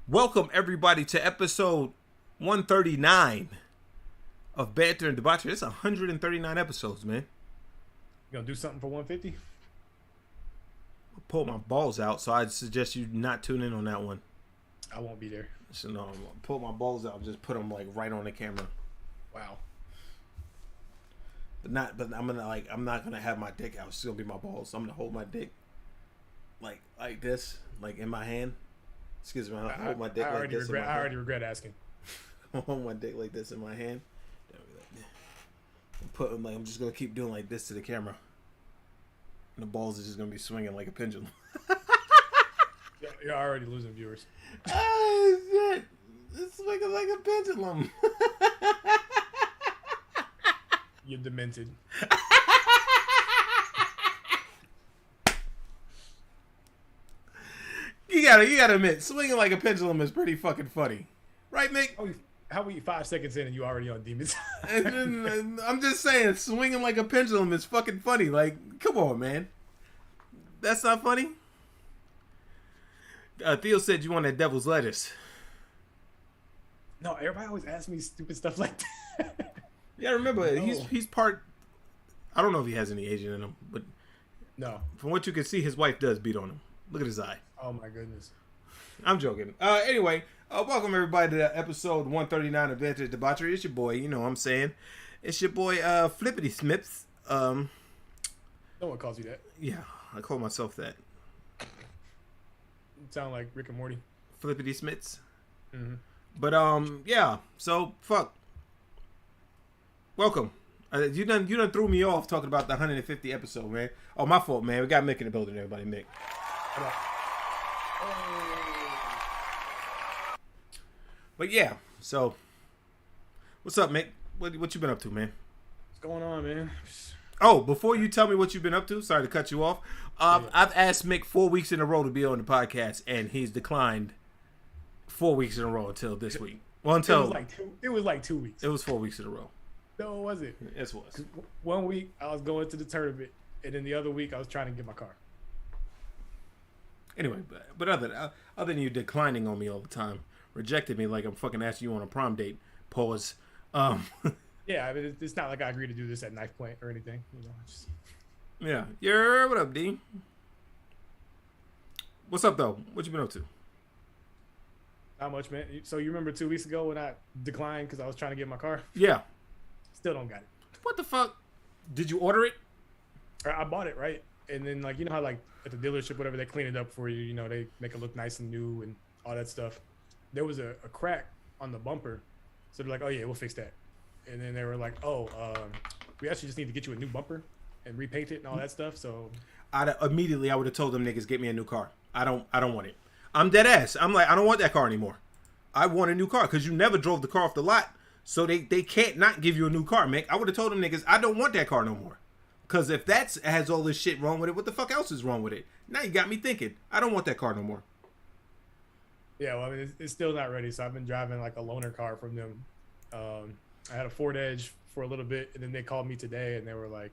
Welcome everybody to episode 139 of Banter and Debauchery. It's 139 episodes, man. You gonna do something for 150? I pulled my balls out, so I'd suggest you not tune in on that one. I won't be there. So no, pull my balls out, just put them like right on the camera. Wow. But I'm not gonna have my dick out. It's gonna be my balls. So I'm gonna hold my dick like this, like in my hand. Excuse me, I hold my dick like this. I already regret asking. I hold my dick like this in my hand. I'm just gonna keep doing like this to the camera, and the balls are just gonna be swinging like a pendulum. You're already losing viewers. Oh shit! It's swinging like a pendulum. You're demented. You gotta admit, swinging like a pendulum is pretty fucking funny, right, Mick? How we 5 seconds in and you already on demons? I'm just saying, swinging like a pendulum is fucking funny. Like, come on, man. That's not funny. Theo said you want that devil's lettuce. No, everybody always asks me stupid stuff like that. Yeah, remember, No. he's part. I don't know if he has any Asian in him, but No. from what you can see, his wife does beat on him. Look at his eye. Oh my goodness. I'm joking. Anyway, welcome everybody to episode 139 of Banter Debauchery. It's your boy, you know what I'm saying. It's your boy, Flippity Smips. No one calls you that. Yeah, I call myself that. You sound like Rick and Morty. Flippity Smits. Mm-hmm. But, yeah, so, fuck. Welcome. You done threw me off talking about the 150 episode, man. Oh, my fault, man. We got Mick in the building, everybody. Mick. But yeah, so what's up, Mick? What you been up to, man? What's going on, man? Oh, before you tell me what you've been up to, sorry to cut you off. Yeah. I've asked Mick 4 weeks in a row to be on the podcast, and he's declined 4 weeks in a row until this week. Well, until it was like 2 weeks. it was 4 weeks in a row. No, it wasn't. It was. 1 week I was going to the tournament, and then the other week I was trying to get my car. Anyway, but other than you declining on me all the time, rejected me like I'm fucking asking you on a prom date. Pause. Yeah, I mean, it's not like I agreed to do this at knife point or anything. You know, Yeah. Yeah. What up, D? What's up, though? What you been up to? not much, man. So you remember 2 weeks ago when I declined because I was trying to get my car? Yeah. Still don't got it. What the fuck? Did you order it? Or I bought it, right? And then, like, you know how, like, at the dealership, whatever, they clean it up for you. You know, they make it look nice and new and all that stuff. There was a crack on the bumper. So they're like, oh, yeah, we'll fix that. And then they were like, we actually just need to get you a new bumper and repaint it and all that stuff. So I would have told them niggas, get me a new car. I don't want it. I'm dead ass. I'm like, I don't want that car anymore. I want a new car because you never drove the car off the lot. So they can't not give you a new car, Mick. I would have told them niggas, I don't want that car no more. Because if that has all this shit wrong with it, what the fuck else is wrong with it? Now you got me thinking. I don't want that car no more. yeah, well, I mean, it's still not ready. So I've been driving like a loaner car from them. I had a Ford Edge for a little bit, and then they called me today, and they were like,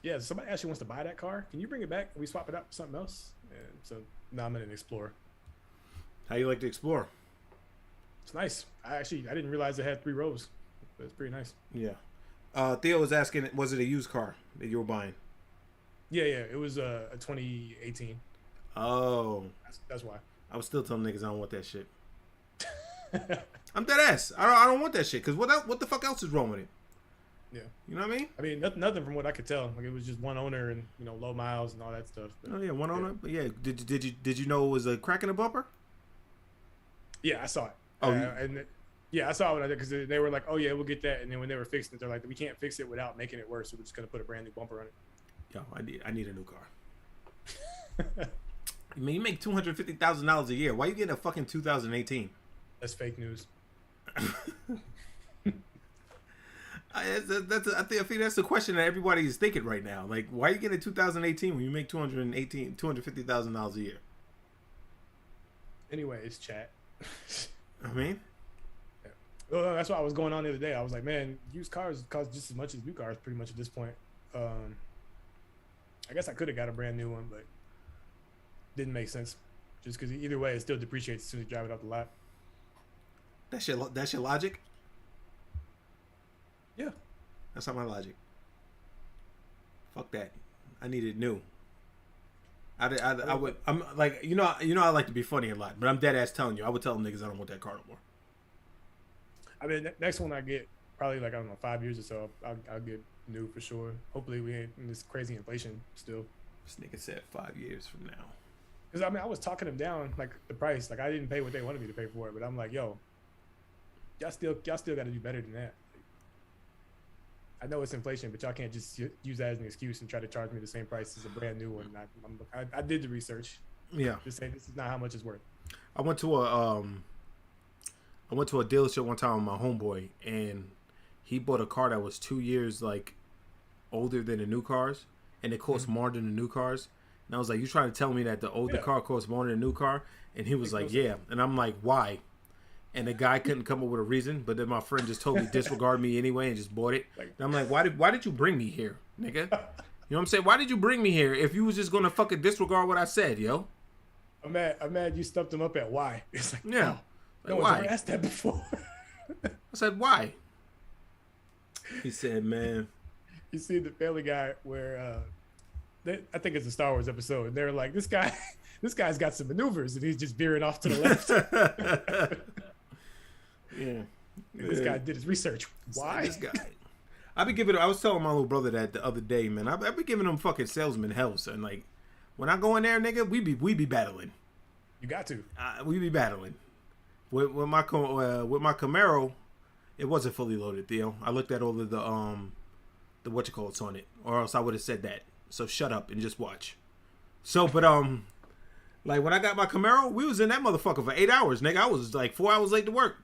yeah, somebody actually wants to buy that car. Can you bring it back and we swap it out for something else? And so now I'm in an Explorer. How you like to explore? It's nice. I didn't realize it had 3 rows, but it's pretty nice. Yeah. Theo was asking, was it a used car that you were buying? Yeah, it was a 2018. Oh. That's why. I was still telling niggas I don't want that shit. I'm dead ass. I don't want that shit because what the fuck else is wrong with it? Yeah. You know what I mean? I mean, nothing from what I could tell. Like, it was just one owner and, you know, low miles and all that stuff. But, Oh yeah, one owner. But yeah, did you know it was a crack in the bumper? yeah, I saw it. Oh, Yeah, I saw it because they were like, oh, yeah, we'll get that. And then when they were fixing it, they're like, we can't fix it without making it worse. So we're just going to put a brand new bumper on it. Yo, I need a new car. I mean, you make $250,000 a year. Why you getting a fucking 2018? That's fake news. I think that's the question that everybody is thinking right now. Like, why are you getting a 2018 when you make $250,000 a year? Anyways, chat. I mean, Yeah. Well, that's why I was going on the other day. I was like, man, used cars cost just as much as new cars pretty much at this point. I guess I could have got a brand new one, but didn't make sense. just because either way, it still depreciates as soon as you drive it off the lot. That's your logic? Yeah. That's not my logic. Fuck that. I need it new. I would. I'm like, I like to be funny a lot, but I'm dead ass telling you, I would tell them niggas I don't want that car no more. I mean, next one I get probably like, I don't know, 5 years or so. I'll get new for sure. Hopefully we ain't in this crazy inflation still. This nigga said 5 years from now. Because I mean, I was talking them down like the price. Like I didn't pay what they wanted me to pay for it, but I'm like, yo, y'all still got to do better than that. I know it's inflation, but y'all can't just use that as an excuse and try to charge me the same price as a brand new one. I did the research. Yeah. Just saying this is not how much it's worth. I went to a dealership one time with my homeboy, and he bought a car that was 2 years like older than the new cars, and it cost more than the new cars. And I was like, "You trying to tell me that the older car costs more than the new car?" And he was like, "Yeah." And I'm like, "Why?" And the guy couldn't come up with a reason, but then my friend just totally disregarded me anyway and just bought it. And I'm like, why did you bring me here, nigga? You know what I'm saying? Why did you bring me here if you was just gonna fucking disregard what I said, yo? I'm mad you stumped him up at why. It's like, yeah. No one's ever asked that before. I said, why? He said, man. You see the Family Guy where I think it's a Star Wars episode, and they're like, this guy's got some maneuvers, and he's just veering off to the left. Yeah. This guy did his research. Why? This guy. I was telling my little brother that the other day, man. I be giving them fucking salesman hell, son. Like, when I go in there, nigga, we be battling. You got to. We be battling. With my Camaro, it wasn't fully loaded, Theo. I looked at all of the whatchamacallits on it, or else I would have said that. So shut up and just watch. So, but like when I got my Camaro, we was in that motherfucker for 8 hours, nigga. I was like 4 hours late to work.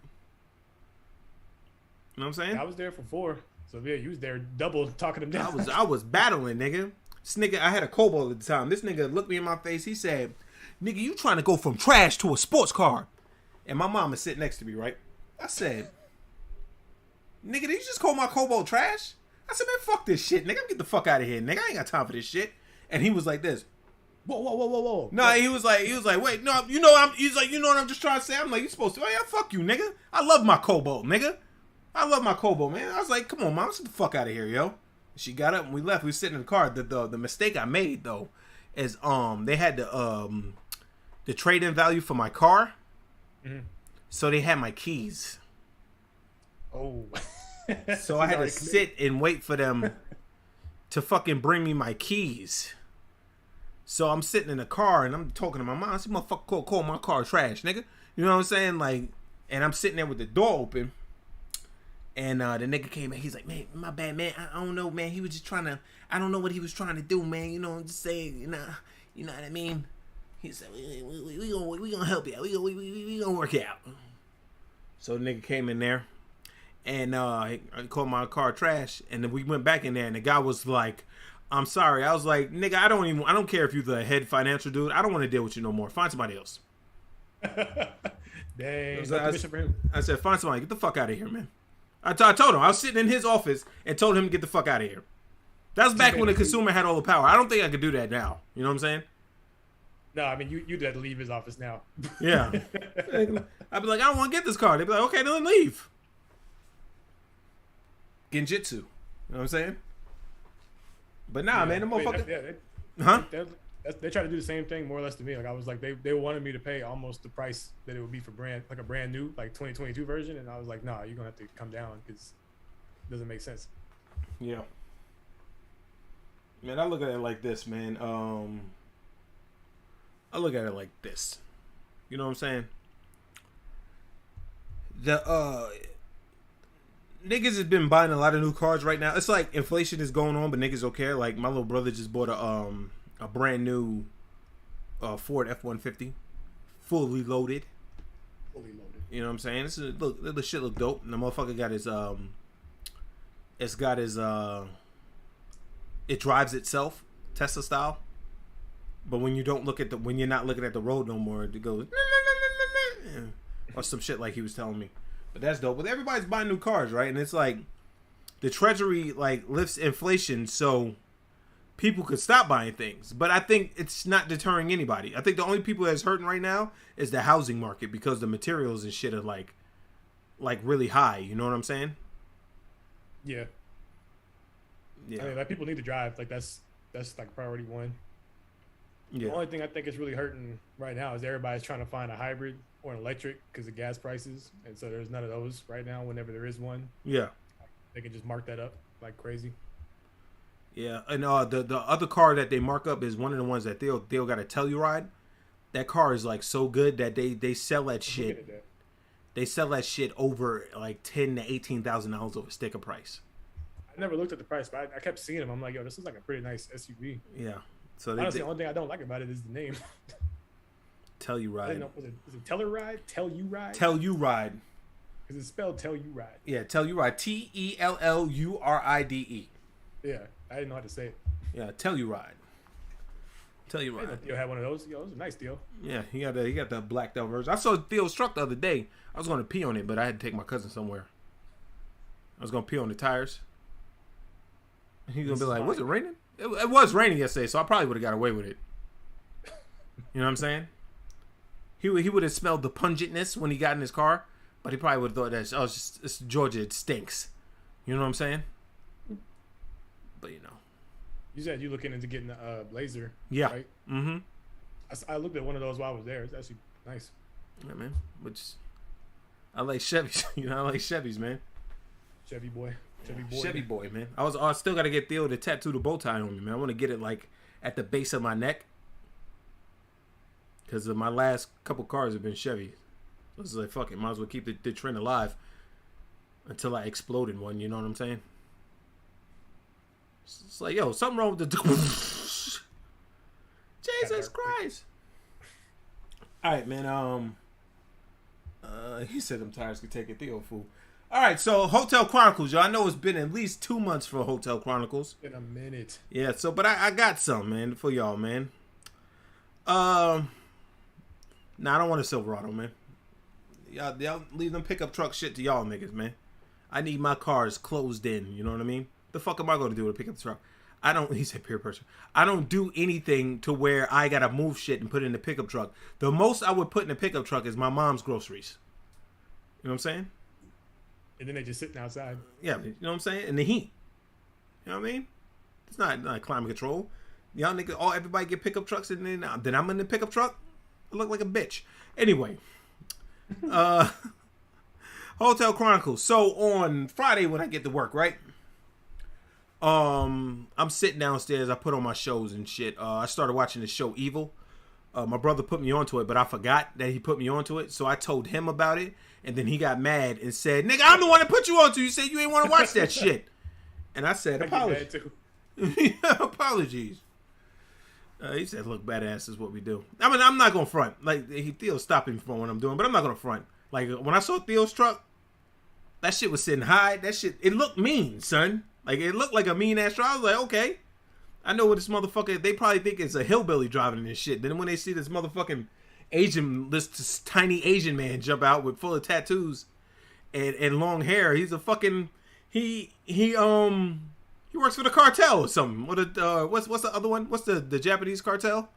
You know what I'm saying? I was there for 4. So yeah, you was there double talking him down. I was battling, nigga. This nigga, I had a Cobalt at the time. This nigga looked me in my face. He said, "Nigga, you trying to go from trash to a sports car?" And my mom is sitting next to me, right? I said, "Nigga, did you just call my Cobalt trash?" I said, "Man, fuck this shit, nigga. Get the fuck out of here, nigga. I ain't got time for this shit." And he was like this. Whoa. No, he was like, wait, no, he's like, you know what I'm just trying to say? I'm like, you supposed to, oh yeah, fuck you, nigga. I love my Cobalt, nigga. I love my Cobalt, man. I was like, come on, mom, get the fuck out of here, yo. She got up and we left. We was sitting in the car. The mistake I made though is they had the trade-in value for my car. Mm-hmm. So they had my keys. Oh. So I had to sit and wait for them to fucking bring me my keys. So I'm sitting in the car and I'm talking to my mom. I said, "Motherfucker, call my car trash, nigga." You know what I'm saying? Like, and I'm sitting there with the door open. And the nigga came in. He's like, "Man, my bad, man. I don't know, man. He was just trying to. I don't know what he was trying to do, man. You know, I'm just saying, you know what I mean." He said, "We gonna help you out. We gonna work it out." So the nigga came in there, and he called my car trash. And then we went back in there, and the guy was like, "I'm sorry." I was like, "Nigga, I don't care if you're the head financial dude. I don't want to deal with you no more. Find somebody else." Dang. I said, "Find somebody. Get the fuck out of here, man." I told him. I was sitting in his office and told him to get the fuck out of here. That was back when the consumer had all the power. I don't think I could do that now. You know what I'm saying? No, I mean, you'd have to leave his office now. Yeah. I'd be like, "I don't want to get this car." They'd be like, "Okay, then leave." Genjitsu. You know what I'm saying? But nah, man, the motherfucker. They try to do the same thing more or less to me. Like I was like, they wanted me to pay almost the price that it would be for a brand new, like 2022 version. And I was like, nah, you're going to have to come down because it doesn't make sense. Yeah. Man, I look at it like this, man. I look at it like this. You know what I'm saying? The niggas has been buying a lot of new cars right now. It's like inflation is going on, but niggas don't care. Like my little brother just bought a brand new Ford F-150, fully loaded. You know what I'm saying? The shit look dope. And the motherfucker got his it drives itself, Tesla style. But when you're not looking at the road no more, it goes or some shit like he was telling me. But that's dope. But everybody's buying new cars, right? And it's like the Treasury like lifts inflation, so people could stop buying things. But I think it's not deterring anybody. I think the only people that's hurting right now is the housing market because the materials and shit are like really high. You know what I'm saying? Yeah. Yeah. I mean, like, people need to drive. Like, that's like priority one. Yeah. The only thing I think is really hurting right now is everybody's trying to find a hybrid or an electric because of gas prices, and so there's none of those right now. Whenever there is one, Yeah. they can just mark that up like crazy. Yeah, and the other car that they mark up is one of the ones that they'll got to Telluride. That car is like so good that they sell that shit. That. They sell that shit over like $10,000 to $18,000 over sticker price. I never looked at the price, but I kept seeing them. I'm like, yo, this is like a pretty nice SUV. Yeah. So honestly, the only thing I don't like about it is the name. Telluride. I didn't know, was it Telluride? Telluride? Telluride. Is it spelled Telluride? Yeah, Telluride. Telluride. Yeah, I didn't know how to say it. Yeah, Telluride. Telluride. Theo had one of those. Yo, it was a nice deal. Yeah, he got the blacked out version. I saw Theo's truck the other day. I was going to pee on it, but I had to take my cousin somewhere. I was going to pee on the tires. He's going to be like, was it raining? It was raining yesterday, so I probably would have got away with it. You know what I'm saying? He would have smelled the pungentness when he got in his car, but he probably would have thought that, it's Georgia, it stinks. You know what I'm saying? But, you know. You said you looking into getting a Blazer. Yeah. Right? Mm-hmm. I looked at one of those while I was there. It's actually nice. Yeah, man. Which, I like Chevys. You know, I like Chevys, man. Chevy boy. Chevy boy, man. I still got to get Theo to tattoo the bow tie on me, man. I want to get it, like, at the base of my neck. Because my last couple cars have been Chevy. So it's like, fuck it. Might as well keep the trend alive until I explode in one. You know what I'm saying? It's like, yo, something wrong with the... Jesus Christ. All right, man. He said them tires could take it, Theo, fool. All right, so Hotel Chronicles, y'all. I know it's been at least 2 months for Hotel Chronicles. In a minute. Yeah, so, but I got some, man, for y'all, man. Nah, I don't want a Silverado, man. Y'all leave them pickup truck shit to y'all niggas, man. I need my cars closed in, you know what I mean? The fuck am I going to do with a pickup truck? He said peer pressure. I don't do anything to where I got to move shit and put it in the pickup truck. The most I would put in the pickup truck is my mom's groceries. You know what I'm saying? And then they just sitting outside. Yeah, you know what I'm saying? In the heat. You know what I mean? It's not climate control. Y'all niggas, everybody get pickup trucks, and then I'm in the pickup truck. I look like a bitch. Anyway, Hotel Chronicles. So on Friday when I get to work, right? I'm sitting downstairs. I put on my shows and shit. I started watching the show Evil. My brother put me onto it, but I forgot that he put me onto it. So I told him about it, and then he got mad and said, "Nigga, I'm the one that put you onto. You said you ain't want to watch that shit." And I said, "Apologies." Apologies. He said, "Look, badass is what we do." I mean, I'm not gonna front. Like, Theo stopped me from what I'm doing, but I'm not gonna front. Like, when I saw Theo's truck, that shit was sitting high. That shit, it looked mean, son. Like, it looked like a mean ass truck. I was like, okay, I know what this motherfucker. They probably think it's a hillbilly driving this shit. Then when they see this motherfucking this tiny Asian man jump out with full of tattoos and long hair, he's a fucking he works for the cartel or something. What's the other one? What's the Japanese cartel?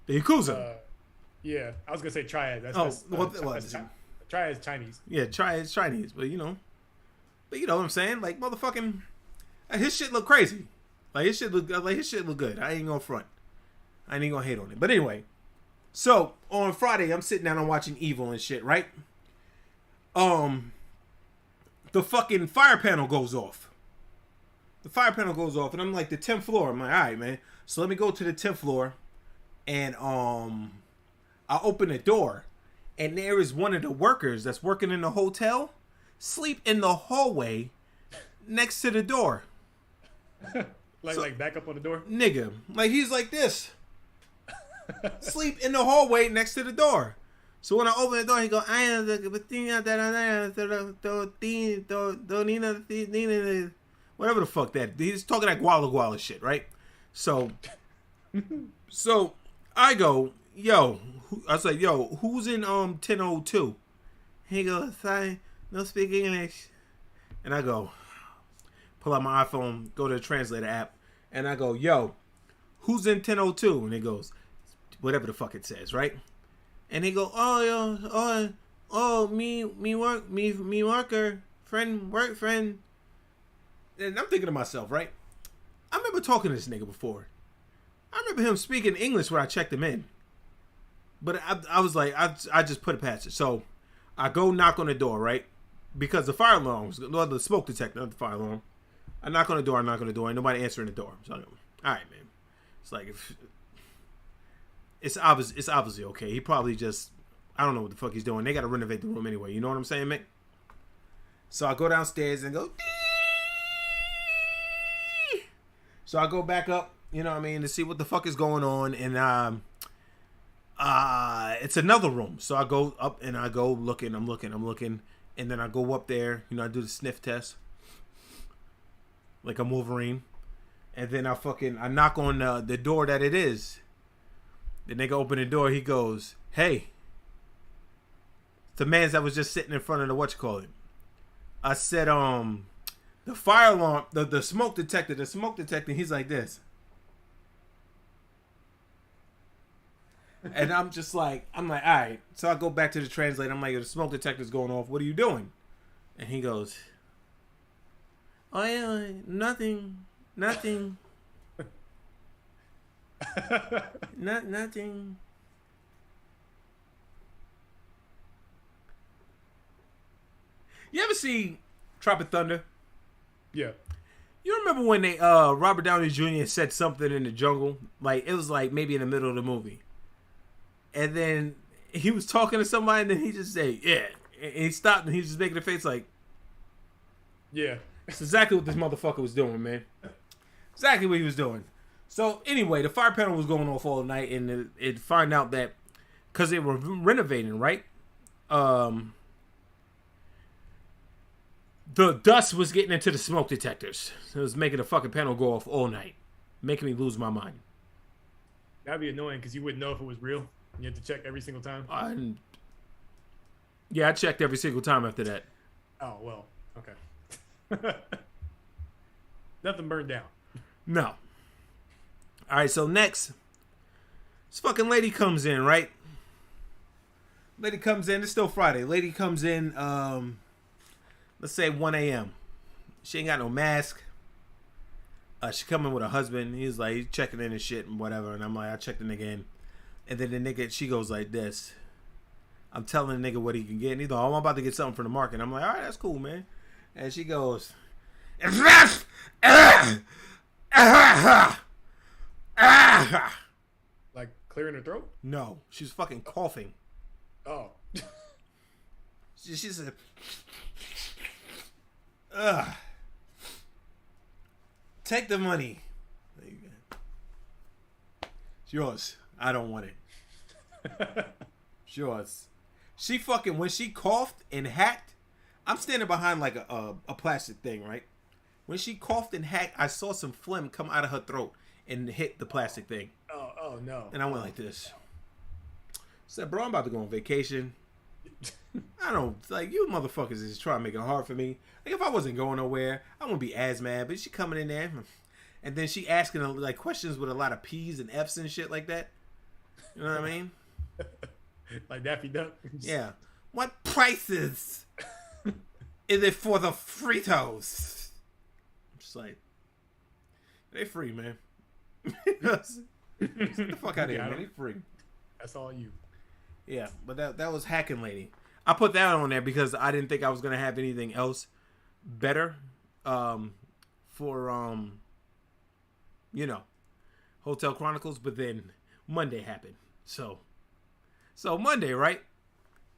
The Yakuza. Yeah, I was gonna say Triad. Triad is Chinese. Yeah, Triad is Chinese, but you know what I'm saying? Like, motherfucking, his shit look crazy. Like, his shit look good. I ain't gonna front. I ain't gonna hate on it. But anyway, so on Friday I'm sitting down and watching Evil and shit, right? The fucking fire panel goes off. The fire panel goes off, and I'm like, the 10th floor. I'm like, all right, man. So let me go to the 10th floor, and I open the door, and there is one of the workers that's working in the hotel sleep in the hallway next to the door. like back up on the door? Nigga. Like, he's like this. Sleep in the hallway next to the door. So when I open the door, he go, whatever the fuck that. He's talking that Guala Guala shit, right? So I go, yo. I was like, yo, who's in 1002? He goes, I don't speak English. And I go, pull out my iPhone, go to the translator app, and I go, yo, who's in 1002? And he goes, whatever the fuck it says, right? And he go, me worker, work friend. And I'm thinking to myself, right? I remember talking to this nigga before. I remember him speaking English when I checked him in. But I was like, I just put it past it. So I go knock on the door, right? Because the fire alarm, the smoke detector, not the fire alarm. I knock on the door, ain't nobody answering the door. So I go, all right, man. It's like, it's obviously okay. He probably just, I don't know what the fuck he's doing. They got to renovate the room anyway. You know what I'm saying, Mick? So I go downstairs and go, Dee! So I go back up, you know what I mean, to see what the fuck is going on. And it's another room. So I go up and I go looking. I'm looking. And then I go up there, you know, I do the sniff test. Like I'm Wolverine. And then I knock on the door that it is. The nigga open the door. He goes, hey. The man that was just sitting in front of the whatchamacallit. I said, the fire alarm, the smoke detector, he's like this. And I'm like, all right. So I go back to the translator. I'm like, the smoke detector's going off. What are you doing? And he goes, oh, yeah, nothing. Nothing. You ever see Tropic Thunder? Yeah. You remember when they Robert Downey Jr. said something in the jungle? Like, it was like maybe in the middle of the movie. And then he was talking to somebody and then he just said, yeah. And he stopped and he was just making a face like, yeah. That's exactly what this motherfucker was doing, man. Exactly what he was doing. So anyway, the fire panel was going off all night, and it find out that because they were renovating, right? The dust was getting into the smoke detectors. It was making the fucking panel go off all night, making me lose my mind. That'd be annoying because you wouldn't know if it was real. You had to check every single time. Yeah, I checked every single time after that. Oh well, okay. Nothing burned down. No. All right, so next, this fucking lady comes in, right? Lady comes in. It's still Friday. Lady comes in, let's say 1 a.m. She ain't got no mask. She come in with her husband. He's like, he's checking in and shit and whatever. And I'm like, I checked the nigga in. And then the nigga, she goes like this. I'm telling the nigga what he can get. And he's like, oh, I'm about to get something from the market. I'm like, all right, that's cool, man. And she goes, like clearing her throat? No, she's fucking coughing. Oh. She said, take the money. There you go. It's yours. I don't want it. It's yours. She fucking, when she coughed and hacked, I'm standing behind like a plastic thing, right? When she coughed and hacked, I saw some phlegm come out of her throat and hit the plastic thing. Oh no. And I went like this. I said, bro, I'm about to go on vacation. I don't, like, you motherfuckers is just trying to make it hard for me. Like, if I wasn't going nowhere, I wouldn't be as mad. But she coming in there, and then she asking, like, questions with a lot of P's and F's and shit like that. You know what I mean? Like Daffy Duck? Yeah. What prices is it for the Fritos? I'm just like, they free, man. Get the fuck out of here, man. They free. That's all you. Yeah, but that was Hacking Lady. I put that on there because I didn't think I was gonna have anything else better for you know, Hotel Chronicles, but then Monday happened. So Monday, right?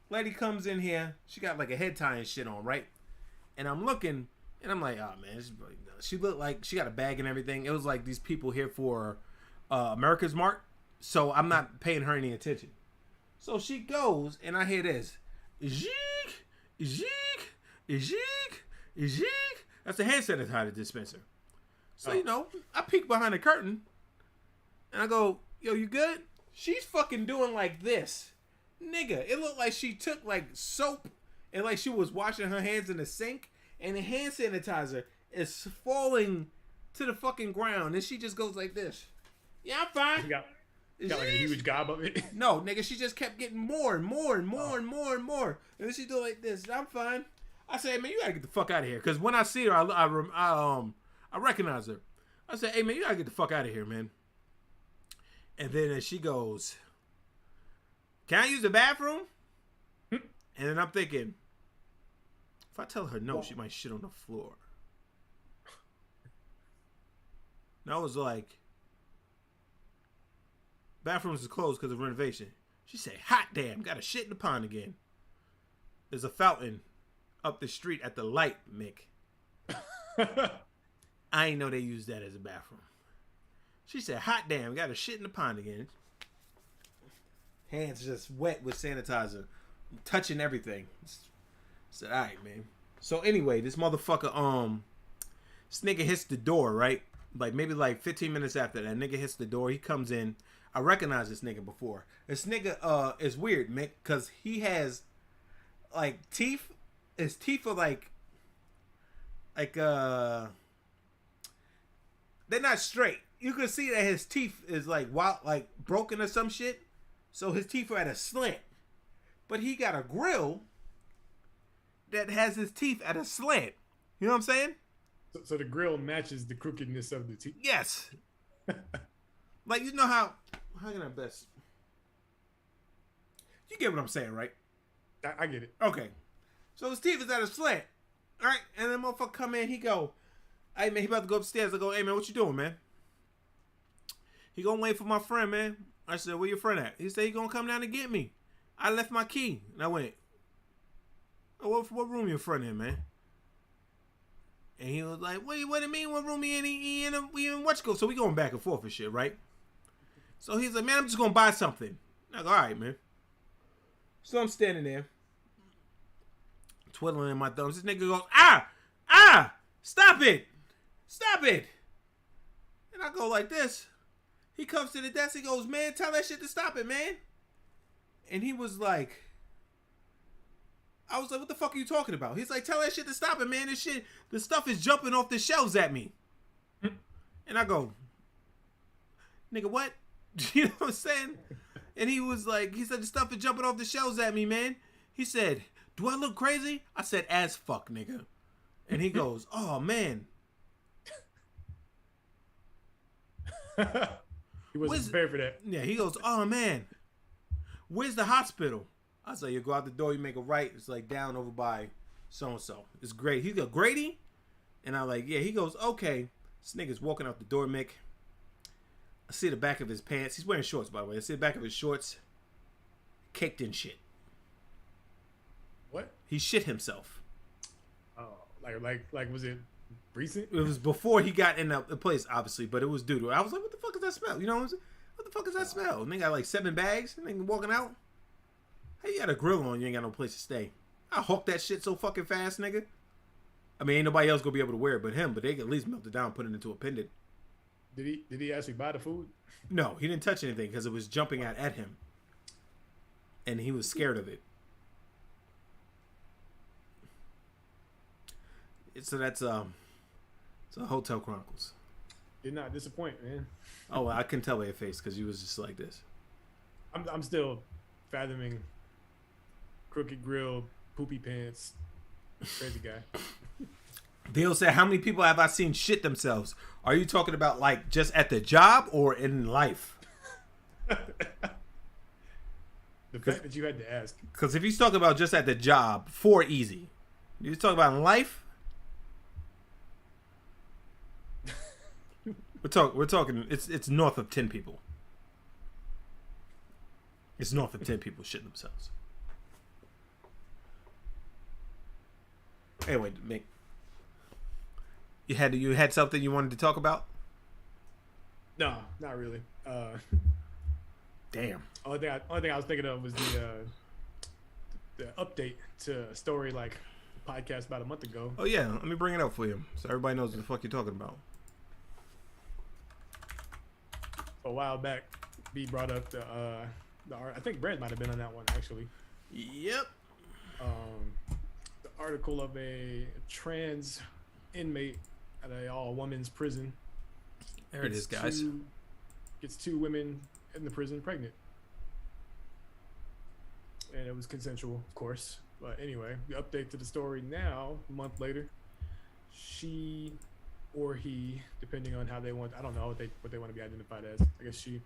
Lady comes in here, she got like a head tie and shit on, right? And I'm looking and I'm like, oh man, she looked like she got a bag and everything. It was like these people here for America's Mart, so I'm not paying her any attention. So she goes, and I hear this. Zeek, zeek, zeek, zeek. That's the hand sanitizer dispenser. So, you know, I peek behind the curtain, and I go, yo, you good? She's fucking doing like this. Nigga, it looked like she took, like, soap, and like she was washing her hands in the sink, and the hand sanitizer is falling to the fucking ground, and she just goes like this. Yeah, I'm fine. He got like a huge gob of it. No, nigga, she just kept getting more and more and more and more and more. And then she do like this. I'm fine. I say, hey, man, you gotta get the fuck out of here. Because when I see her, I recognize her. I say, hey, man, you gotta get the fuck out of here, man. And then she goes, can I use the bathroom? And then I'm thinking, if I tell her no, she might shit on the floor. And I was like, bathrooms is closed because of renovation. She said, hot damn, got a shit in the pond again. There's a fountain up the street at the light, Mick. I ain't know they used that as a bathroom. She said, hot damn, got a shit in the pond again. Hands just wet with sanitizer. Touching everything. Said, alright, man. So anyway, this motherfucker, this nigga hits the door, right? Like maybe like 15 minutes after that, nigga hits the door. He comes in. I recognize this nigga before. This nigga is weird, Mick, because he has like teeth. His teeth are like they're not straight. You can see that his teeth is like wild, like broken or some shit. So his teeth are at a slant. But he got a grill that has his teeth at a slant. You know what I'm saying? So the grill matches the crookedness of the teeth. Yes. Like, you know how can I best? You get what I'm saying, right? I get it. Okay. So his teeth is at a slant. All right. And then motherfucker come in. He go, hey, man, he about to go upstairs. I go, hey, man, what you doing, man? He gonna wait for my friend, man. I said, where your friend at? He said, he gonna come down and get me. I left my key. And I went, oh, what room your friend in, man? And he was like, what do you mean? What room he in? We in what you go? So we going back and forth and shit, right? So he's like, man, I'm just gonna buy something. I go, all right, man. So I'm standing there, twiddling in my thumbs. This nigga goes, stop it. And I go like this. He comes to the desk. He goes, man, tell that shit to stop it, man. And he was like, I was like, what the fuck are you talking about? He's like, tell that shit to stop it, man. This shit, the stuff is jumping off the shelves at me. And I go, nigga, what? You know what I'm saying? And he was like, he said, the stuff is jumping off the shelves at me, man. He said, do I look crazy? I said, as fuck, nigga. And he goes, oh, man. He wasn't prepared for that. Yeah, he goes, oh, man. Where's the hospital? I was like, you go out the door, you make a right. It's like down over by so-and-so. It's great. He go, Grady? And I'm like, yeah. He goes, okay. This nigga's walking out the door, Mick. I see the back of his pants. He's wearing shorts, by the way. I see the back of his shorts. Caked in shit. What? He shit himself. Oh, like was it recent? It was before he got in the place, obviously, but it was due to it. I was like, what the fuck is that smell? You know what the fuck is that smell? And they got like 7 bags. And they walking out. How you got a grill on? You ain't got no place to stay. I hawk that shit so fucking fast, nigga. I mean, ain't nobody else gonna be able to wear it but him. But they can at least melt it down, put it into a pendant. Did he actually buy the food? No, he didn't touch anything because it was jumping out at him, and he was scared of it. So that's Hotel Chronicles. Did not disappoint, man. Oh, well, I can tell by your face because you was just like this. I'm still fathoming crooked grill, poopy pants, crazy guy. Deal said, how many people have I seen shit themselves? Are you talking about like just at the job or in life? The fact that you had to ask. Because if he's talking about just at the job, 4 easy. You talking about in life? We're talking. It's north of 10 people. It's north of 10 people shitting themselves. Anyway, Mick, you had something you wanted to talk about? No, not really. Damn. Only thing I was thinking of was the update to a story like the podcast about a month ago. Oh yeah, let me bring it up for you so everybody knows what the fuck you're talking about. A while back, B brought up the I think Brad might have been on that one actually. Yep. The article of a trans inmate at a all women's prison. There it is, guys. gets 2 women in the prison pregnant. And it was consensual, of course. But anyway, the update to the story now, a month later, she or he, depending on how they want, I don't know what they want to be identified as. I guess she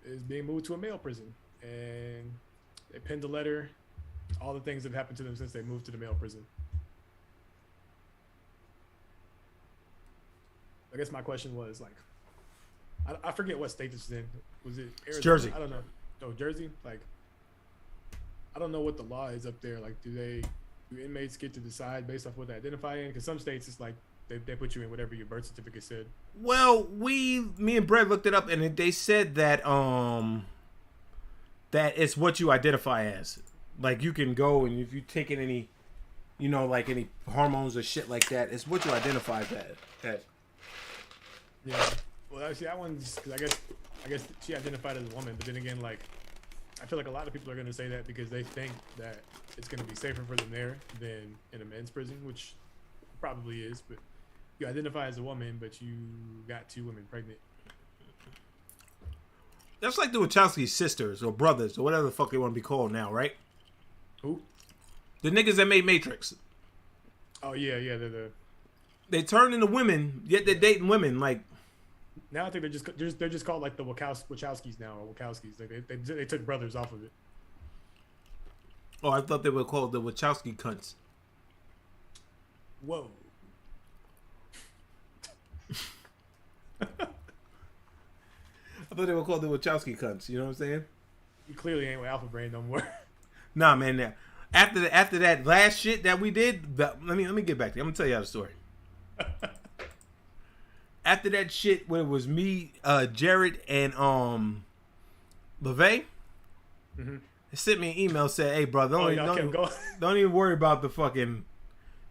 is being moved to a male prison. And they penned a letter, all the things that have happened to them since they moved to the male prison. I guess my question was like, I forget what state this is in. Was it Arizona? It's Jersey. I don't know. Oh, Jersey? Like, I don't know what the law is up there. Like, do inmates get to decide based off what they identify in? Because some states it's like they put you in whatever your birth certificate said. Well, me and Brett looked it up, and they said that that it's what you identify as. Like, you can go, and if you're taking any, like any hormones or shit like that, it's what you identify as. Yeah. Well, actually, that one's because I guess she identified as a woman, but then again, like, I feel like a lot of people are going to say that because they think that it's going to be safer for them there than in a men's prison, which probably is. But you identify as a woman, but you got 2 women pregnant. That's like the Wachowski sisters or brothers or whatever the fuck they want to be called now, right? Who? The niggas that made Matrix. Oh yeah, They turn into women, yet they're dating women. Like, now I think they're just called like the Wachowskis now, or Wachowskis. Like they took brothers off of it. oh, I thought they were called the Wachowski cunts. Whoa. I thought they were called the Wachowski cunts. You know what I'm saying? You clearly ain't with Alpha Brain no more. Nah, man. Now, after that last shit that we did, let me get back to you. I'm gonna tell you how the story. After that shit, when it was me, Jared, and LeVay, Mm-hmm. they sent me an email said, "Hey, bro, don't even worry about the fucking,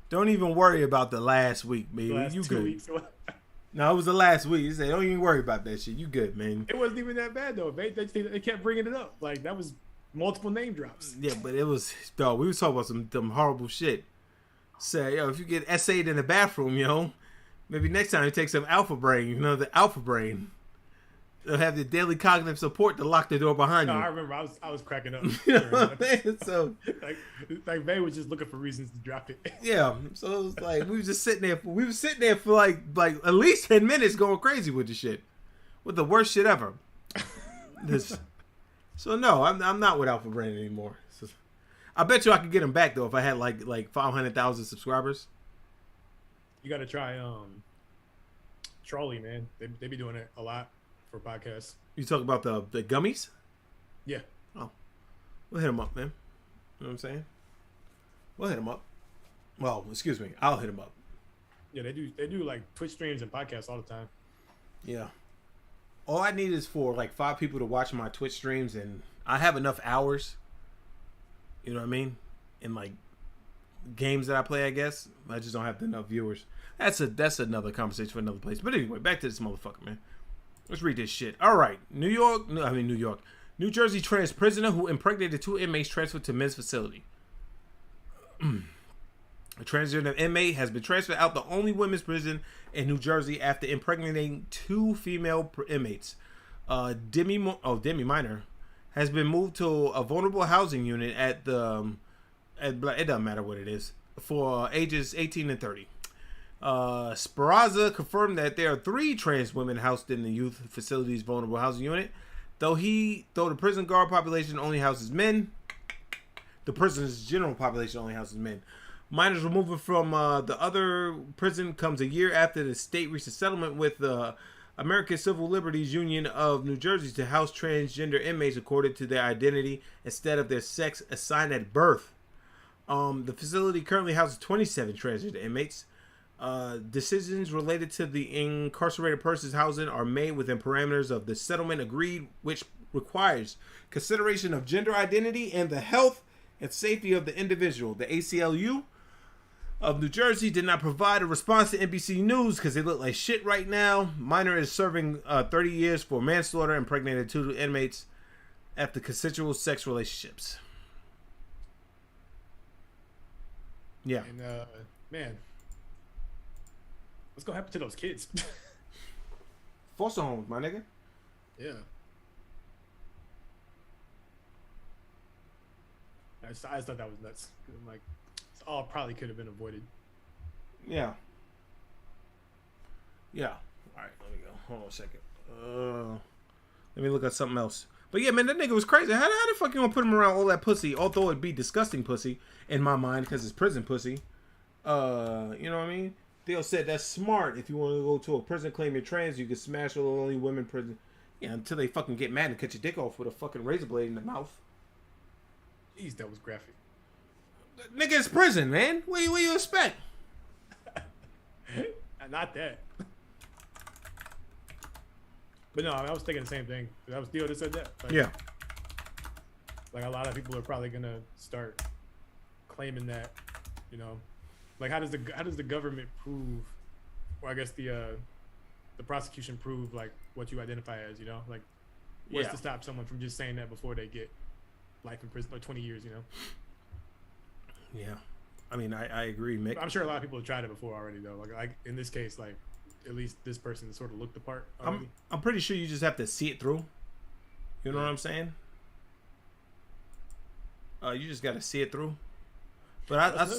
don't even worry about the last week, man. Last you 2 good." weeks. No, it was the last week. He said, "Don't even worry about that shit. You good, man." It wasn't even that bad though. They kept bringing it up. Like that was multiple name drops. Yeah, but it was, dog. We was talking about some horrible shit. Say, if you get essayed in the bathroom, maybe next time you take some Alpha Brain. The Alpha Brain. They'll have the daily cognitive support to lock the door behind you. I remember I was cracking up. So like Bay was just looking for reasons to drop it. yeah, so it was like we were sitting there for like at least 10 minutes going crazy with the shit, with the worst shit ever. So no, I'm not with Alpha Brain anymore. So, I bet you I could get him back though if I had like 500,000 subscribers. You got to try Trolley, man. They be doing it a lot for podcasts. You talk about the gummies? Yeah. Oh, we'll hit him up, man. You know what I'm saying? We'll hit him up. Well, excuse me, I'll hit him up. Yeah, they do like Twitch streams and podcasts all the time. Yeah. All I need is for like 5 people to watch my Twitch streams, and I have enough hours. You know what I mean? In like games that I play, I guess. I just don't have enough viewers. That's another conversation for another place. But anyway, back to this motherfucker, man. Let's read this shit. All right. New York. New Jersey trans prisoner who impregnated 2 inmates transferred to men's facility. A transgender inmate has been transferred out the only women's prison in New Jersey after impregnating 2 female inmates. Demi Minor has been moved to a vulnerable housing unit it doesn't matter what it is, for ages 18 and 30. Speraza confirmed that there are 3 trans women housed in the youth facility's vulnerable housing unit. Though the prison guard population only houses men, the prison's general population only houses men. Minor's removal from the other prison comes a year after the state reached a settlement with the American Civil Liberties Union of New Jersey to house transgender inmates according to their identity instead of their sex assigned at birth. The facility currently houses 27 transgender inmates. Decisions related to the incarcerated person's housing are made within parameters of the settlement agreed, which requires consideration of gender identity and the health and safety of the individual. The ACLU of New Jersey did not provide a response to NBC News because they look like shit right now. Minor is serving 30 years for manslaughter, impregnated 2 inmates after consensual sex relationships. Yeah. And man, what's gonna happen to those kids? Foster homes, my nigga. Yeah. I just thought that was nuts. I'm like, it's all probably could have been avoided. Yeah. Yeah. All right, let me go. Hold on a second. Let me look at something else. But yeah, man, that nigga was crazy. How the fuck you gonna put him around all that pussy? Although it'd be disgusting pussy in my mind because it's prison pussy. You know what I mean? Theo said that's smart. If you want to go to a prison, claim you're trans, you can smash all the only women prison. Yeah, until they fucking get mad and cut your dick off with a fucking razor blade in the mouth. Jeez, that was graphic. Nigga, it's prison, man. What do you expect? Not that. But no, I was thinking the same thing. That was Theo that said that. Like, Yeah. Like a lot of people are probably gonna start claiming that, you know, like how does the government prove, or I guess the prosecution prove like what you identify as, you know, like what's to stop someone from just saying that before they get life in prison or 20 years, you know? Yeah. I mean, I agree, Mick. I'm sure a lot of people have tried it before already, though. Like in this case, like at least this person sort of looked the part already. I'm pretty sure you just have to see it through. You know what I'm saying? You just got to see it through. But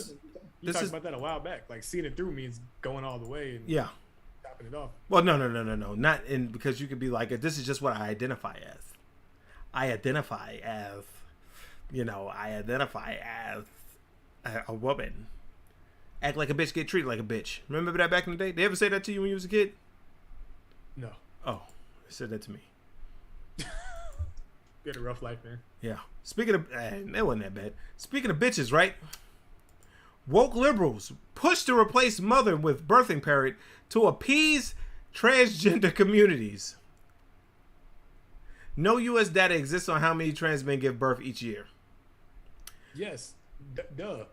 you talked about that a while back. Like seeing it through means going all the way and chopping it off. Well, no, not in, because you could be like, this is just what I identify as. I identify as a woman. Act like a bitch, get treated like a bitch. Remember that back in the day? They ever say that to you when you was a kid? No. Oh, they said that to me. You had a rough life, man. Yeah. Speaking of, that wasn't that bad. Speaking of bitches, right? Woke liberals push to replace mother with birthing parent to appease transgender communities. No U.S. data exists on how many trans men give birth each year. Yes. Duh.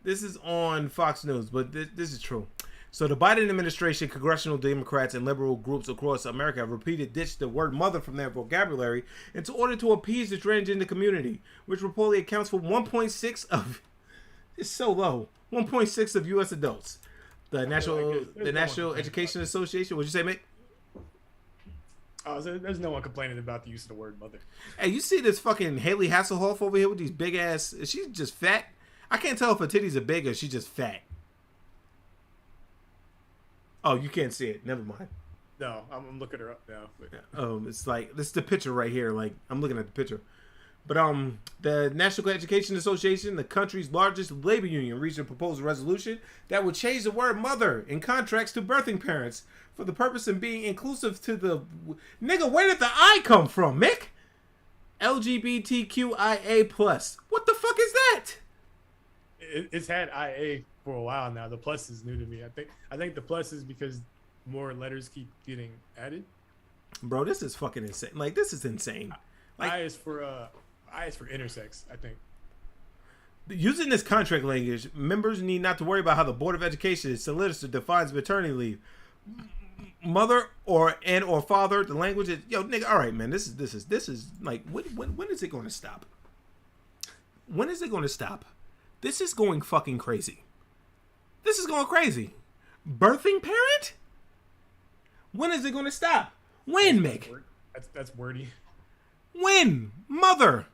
This is on Fox News, but this is true. So the Biden administration, congressional Democrats, and liberal groups across America have repeatedly ditched the word mother from their vocabulary in order to appease the transgender community, which reportedly accounts for 1.6 of, it's so low, 1.6 of U.S. adults. The National Education Association, what'd you say, Mick? Oh, so there's no one complaining about the use of the word mother. Hey, you see this fucking Haley Hasselhoff over here with these big ass, she's just fat. I can't tell if her titties are big or she's just fat. Oh, you can't see it. Never mind. No, I'm looking her up now. But... It's like, this is the picture right here. Like, I'm looking at the picture. But the National Education Association, the country's largest labor union, reached a proposed resolution that would change the word mother in contracts to birthing parents for the purpose of being inclusive to the... Nigga, where did the I come from, Mick? LGBTQIA+. What the fuck is that? It's had IA for a while now. The plus is new to me. I think the plus is because more letters keep getting added. Bro, this is fucking insane. Like, this is insane. Like, I is for intersex, I think. Using this contract language, members need not to worry about how the Board of Education solicitor defines maternity leave. Mother or father, the language is, yo, nigga, all right, man, this is like, when is it going to stop? When is it going to stop? This is going fucking crazy. This is going crazy. Birthing parent? When is it going to stop? When, Mick? That's wordy. When? Mother.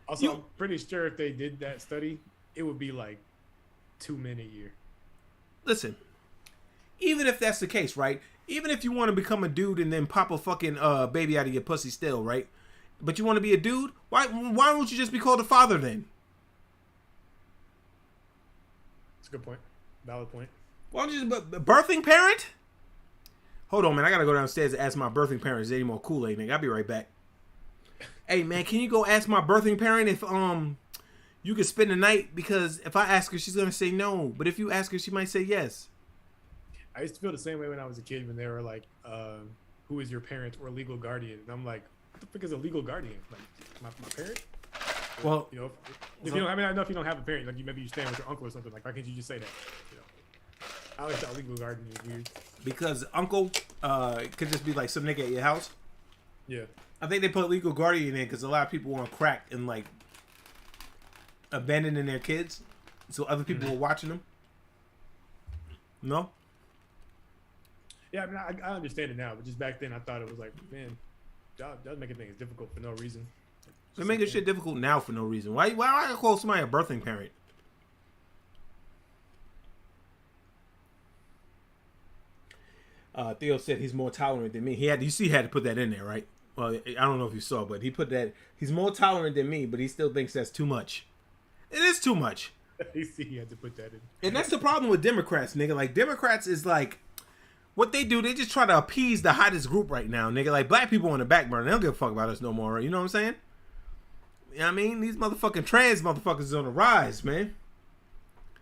Also, I'm pretty sure if they did that study, it would be like 2 men a year. Listen, even if that's the case, right? Even if you want to become a dude and then pop a fucking baby out of your pussy still, right? But you want to be a dude? Why don't you just be called a father then? That's a good point. Valid point. Why don't you just birthing parent? Hold on, man. I gotta go downstairs and ask my birthing parent is there any more Kool-Aid, nigga. I'll be right back. Hey, man, can you go ask my birthing parent if you could spend the night? Because if I ask her, she's gonna say no. But if you ask her, she might say yes. I used to feel the same way when I was a kid when they were like, who is your parent or legal guardian? And I'm like, what the fuck is a legal guardian? Like, my parent? Well, you know, if you don't, I mean, I know if you don't have a parent, like maybe you stand with your uncle or something. Like, why can't you just say that? You know, I always thought legal guardian is weird. Because uncle could just be like some nigga at your house. Yeah. I think they put legal guardian in because a lot of people on crack and like abandoning their kids, so other people were watching them. No. Yeah, I mean, I understand it now, but just back then I thought it was like, man, that was making things difficult for no reason. They're making shit difficult now for no reason. Why I call somebody a birthing parent? Theo said he's more tolerant than me. He had to put that in there, right? Well, I don't know if you saw, but he put that he's more tolerant than me, but he still thinks that's too much. It is too much. He had to put that in. And that's the problem with Democrats, nigga. Like, Democrats is like, what they do, they just try to appease the hottest group right now, nigga. Like, black people on the back burner. They don't give a fuck about us no more. You know what I'm saying? You know what I mean? These motherfucking trans motherfuckers is on the rise, man.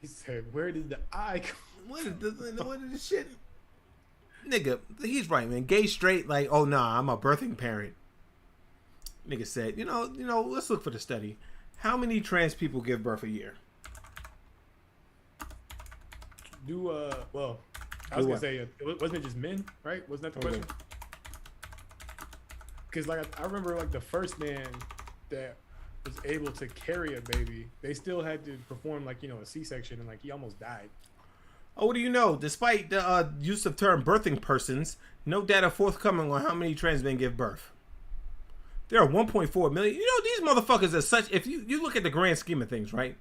He said, where did the I come? What is this shit? Nigga, he's right, man. Gay, straight, like, oh, nah, I'm a birthing parent. Nigga said, you know, let's look for the study. How many trans people give birth a year? Well, I was going to say, wasn't it just men, right? Wasn't that the question? Because, like, I remember, like, the first man that was able to carry a baby, they still had to perform, like, a C-section, and, like, he almost died. Oh, what do you know? Despite the use of term birthing persons, no data forthcoming on how many trans men give birth. There are 1.4 million. You know, these motherfuckers are such... If you look at the grand scheme of things, right?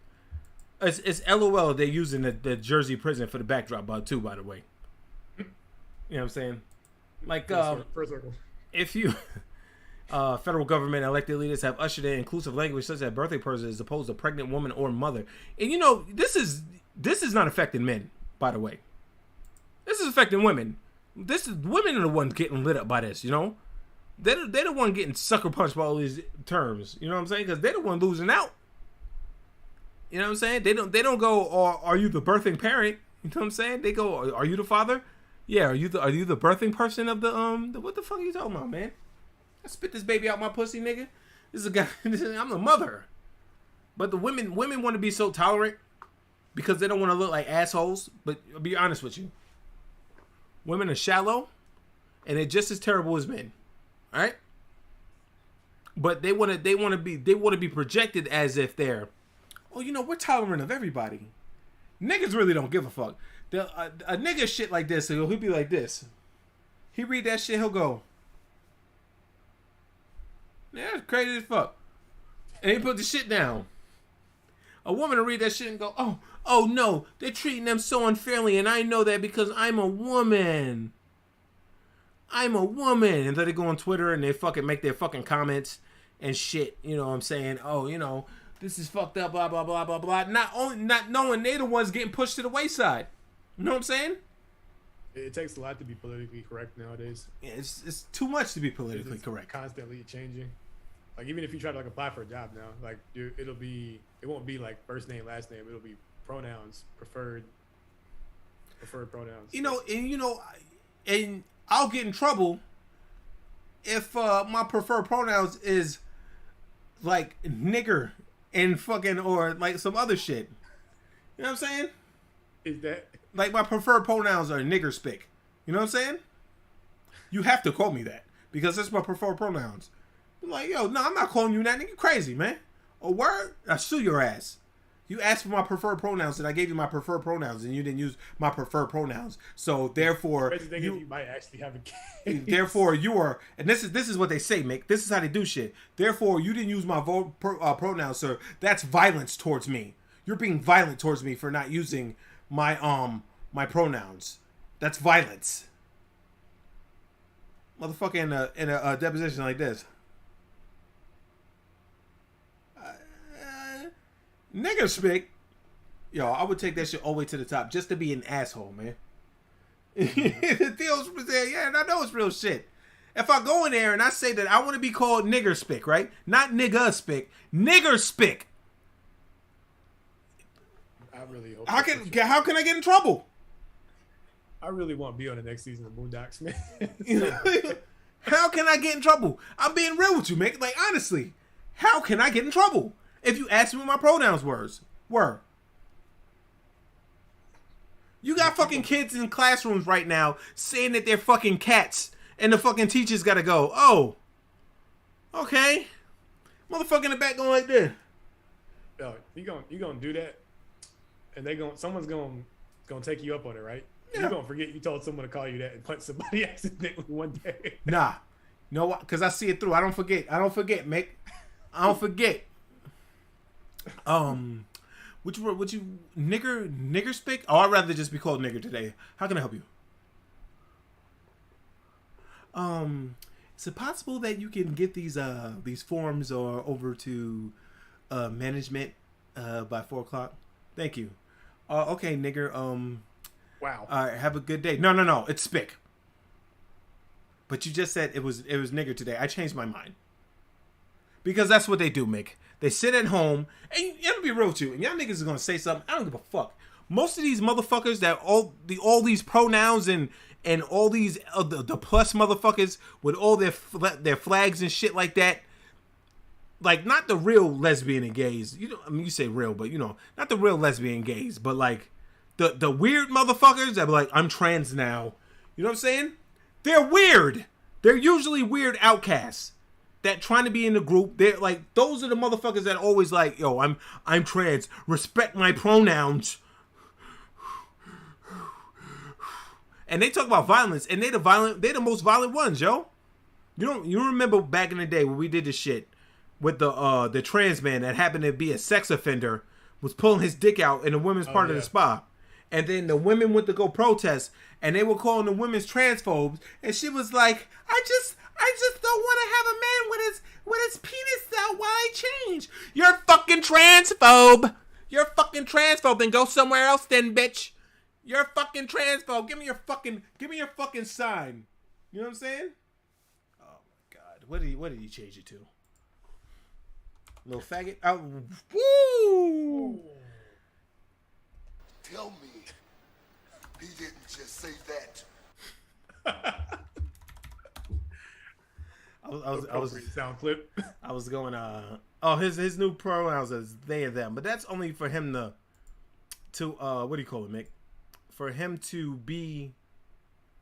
It's LOL they're using the Jersey prison for the backdrop, too, by the way. You know what I'm saying? Like, First circle. If you... federal government elected leaders have ushered in inclusive language such as birthing person as opposed to pregnant woman or mother. And, you know, this is not affecting men. By the way, this is affecting women. Women are the ones getting lit up by this. You know, they're the one getting sucker punched by all these terms. You know what I'm saying? Because they're the one losing out. You know what I'm saying? They don't go, are you the birthing parent? You know what I'm saying? They go, are you the father? Yeah. Are you the birthing person of the what the fuck are you talking about, man? I spit this baby out my pussy, nigga. This is a guy. I'm the mother. But the women want to be so tolerant. Because they don't want to look like assholes. But I'll be honest with you. Women are shallow. And they're just as terrible as men. Alright? But they want to be projected as if they're, oh, you know, we're tolerant of everybody. Niggas really don't give a fuck. A nigga shit like this, he'll be like this. He read that shit, he'll go, yeah, that's crazy as fuck. And he put the shit down. A woman will read that shit and go, oh no, they're treating them so unfairly, and I know that because I'm a woman. I'm a woman. And then they go on Twitter and they fucking make their fucking comments and shit. You know what I'm saying? Oh, you know, this is fucked up, blah, blah, blah, blah, blah. Not knowing they're the ones getting pushed to the wayside. You know what I'm saying? It takes a lot to be politically correct nowadays. Yeah, it's too much to be politically correct. Constantly changing. Like, even if you try to, like, apply for a job now, like, it won't be, like, first name, last name. It'll be pronouns, preferred pronouns. You know, and I'll get in trouble if my preferred pronouns is, like, nigger and fucking, or, like, some other shit. You know what I'm saying? Is that... Like, my preferred pronouns are nigger spick. You know what I'm saying? You have to call me that, because that's my preferred pronouns. Like, yo, no, I'm not calling you that. Nigga, crazy, man. A word, I sue your ass. You asked for my preferred pronouns, and I gave you my preferred pronouns, and you didn't use my preferred pronouns. So therefore, you might actually have a case. Therefore, you are, and this is what they say, Mick. This is how they do shit. Therefore, you didn't use my pronouns, sir. That's violence towards me. You're being violent towards me for not using my my pronouns. That's violence. Motherfucker in a deposition like this. Nigga speak. Yo, I would take that shit all the way to the top just to be an asshole, man. Theo's there, yeah, and I know it's real shit. If I go in there and I say that I want to be called nigger spick, right? Not nigga spick, nigger spick. I really hope. How can I get in trouble? I really want to be on the next season of Boondocks, man. How can I get in trouble? I'm being real with you, man. Like, honestly, how can I get in trouble? If you ask me what my pronouns were. You got fucking kids in classrooms right now saying that they're fucking cats, and the fucking teachers gotta go, oh, okay. Motherfucker in the back going like this. Yo, you gonna do that, and someone's gonna take you up on it, right? You're gonna forget you told someone to call you that and punch somebody accidentally one day. Nah. You know what? Because I see it through. I don't forget, Mick. I don't forget. Which word would you nigger speak? Oh, I'd rather just be called nigger today. How can I help you? Is it possible that you can get these forms or over to management by 4:00? Thank you. Okay, nigger. Wow. All right, have a good day. No, it's spick. But you just said it was nigger today. I changed my mind. Because that's what they do, Mick. They sit at home, and I'm gonna be real with you, and y'all niggas is gonna say something. I don't give a fuck. Most of these motherfuckers that all these pronouns and all these the plus motherfuckers with all their flags and shit like that, like not the real lesbian and gays. You know, I mean, you say real, but you know, not the real lesbian and gays, but like the weird motherfuckers that be like, I'm trans now. You know what I'm saying? They're weird. They're usually weird outcasts that trying to be in the group. They're like, those are the motherfuckers that always like, yo, I'm trans. Respect my pronouns. And they talk about violence, and they're the most violent ones, yo. You remember back in the day when we did this shit with the trans man that happened to be a sex offender, was pulling his dick out in the women's part of the spa. And then the women went to go protest, and they were calling the women's transphobes, and she was like, I just don't want to have a man with his penis out while I change. You're fucking transphobe. You're fucking transphobe. Then go somewhere else then, bitch. You're fucking transphobe. Give me your fucking sign. You know what I'm saying? Oh my god. What did he change it to? Little faggot? Oh, woo! Tell me he didn't just say that. I was sound clip. I was going his new pronouns is they and them, but that's only for him to what do you call it, Mick? For him to be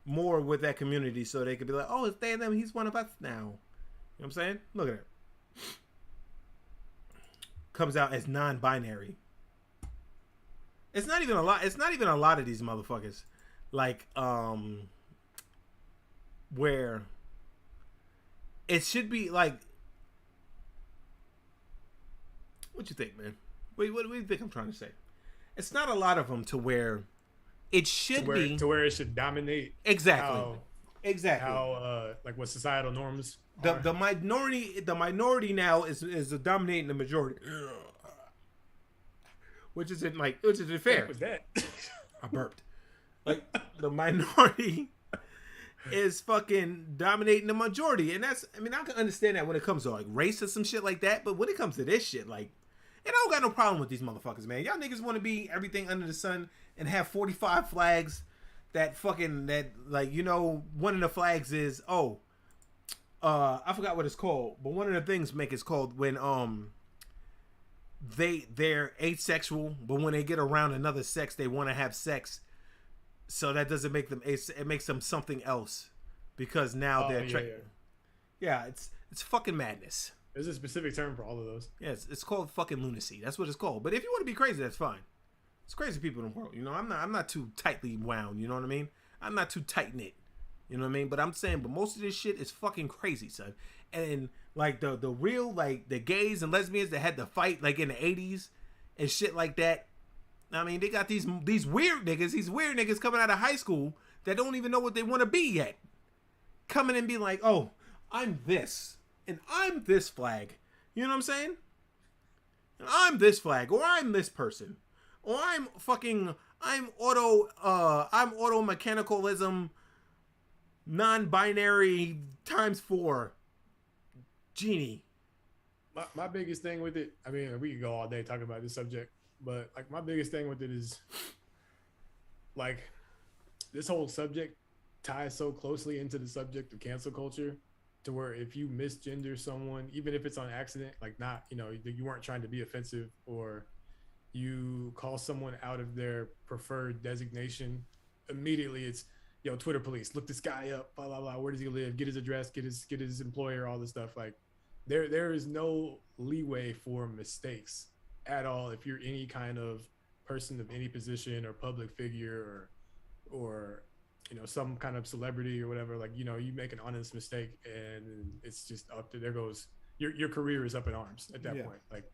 more with that community, so they could be like, oh, it's they and them. He's one of us now. You know what I'm saying? Look at it. Comes out as non-binary. It's not even a lot. It's not even a lot of these motherfuckers, like where it should be like. What you think, man? What do you think I'm trying to say? It's not a lot of them to where it should be to where it should dominate. Exactly. How like what societal norms. The minority now is dominating the majority. Which isn't fair. What was that? I burped. Like the minority is fucking dominating the majority, and that's. I mean, I can understand that when it comes to like race or some shit like that, but when it comes to this shit, like, and I don't got no problem with these motherfuckers, man. Y'all niggas want to be everything under the sun and have 45 flags. That like, you know, one of the flags is I forgot what it's called, but one of the things make it's called when they're asexual, but when they get around another sex, they want to have sex. So that doesn't make them it makes them something else because now they're it's fucking madness. There's a specific term for all of those. Yes, it's called fucking lunacy. That's what it's called. But if you want to be crazy, that's fine. It's crazy people in the world. You know, I'm not too tightly wound. You know what I mean? I'm not too tight knit. You know what I mean? But I'm saying, but most of this shit is fucking crazy, son. And like the real, like the gays and lesbians that had to fight like in the 80s and shit like that. I mean, they got these weird niggas coming out of high school that don't even know what they want to be yet. Coming and be like, oh, I'm this. And I'm this flag. You know what I'm saying? I'm this flag. Or I'm this person. Or I'm auto mechanicalism non-binary ×4 genie. My biggest thing with it, I mean, we could go all day talking about this subject, but like my biggest thing with it is like this whole subject ties so closely into the subject of cancel culture to where if you misgender someone, even if it's on accident, like not, you know, you weren't trying to be offensive, or you call someone out of their preferred designation, immediately it's, yo, Twitter police, look this guy up, blah, blah, blah. Where does he live? Get his address, get his employer, all this stuff. Like there is no leeway for mistakes at all if you're any kind of person of any position or public figure or or some kind of celebrity or whatever, like you make an honest mistake and it's just up to there goes your career is up in arms at that point. Like,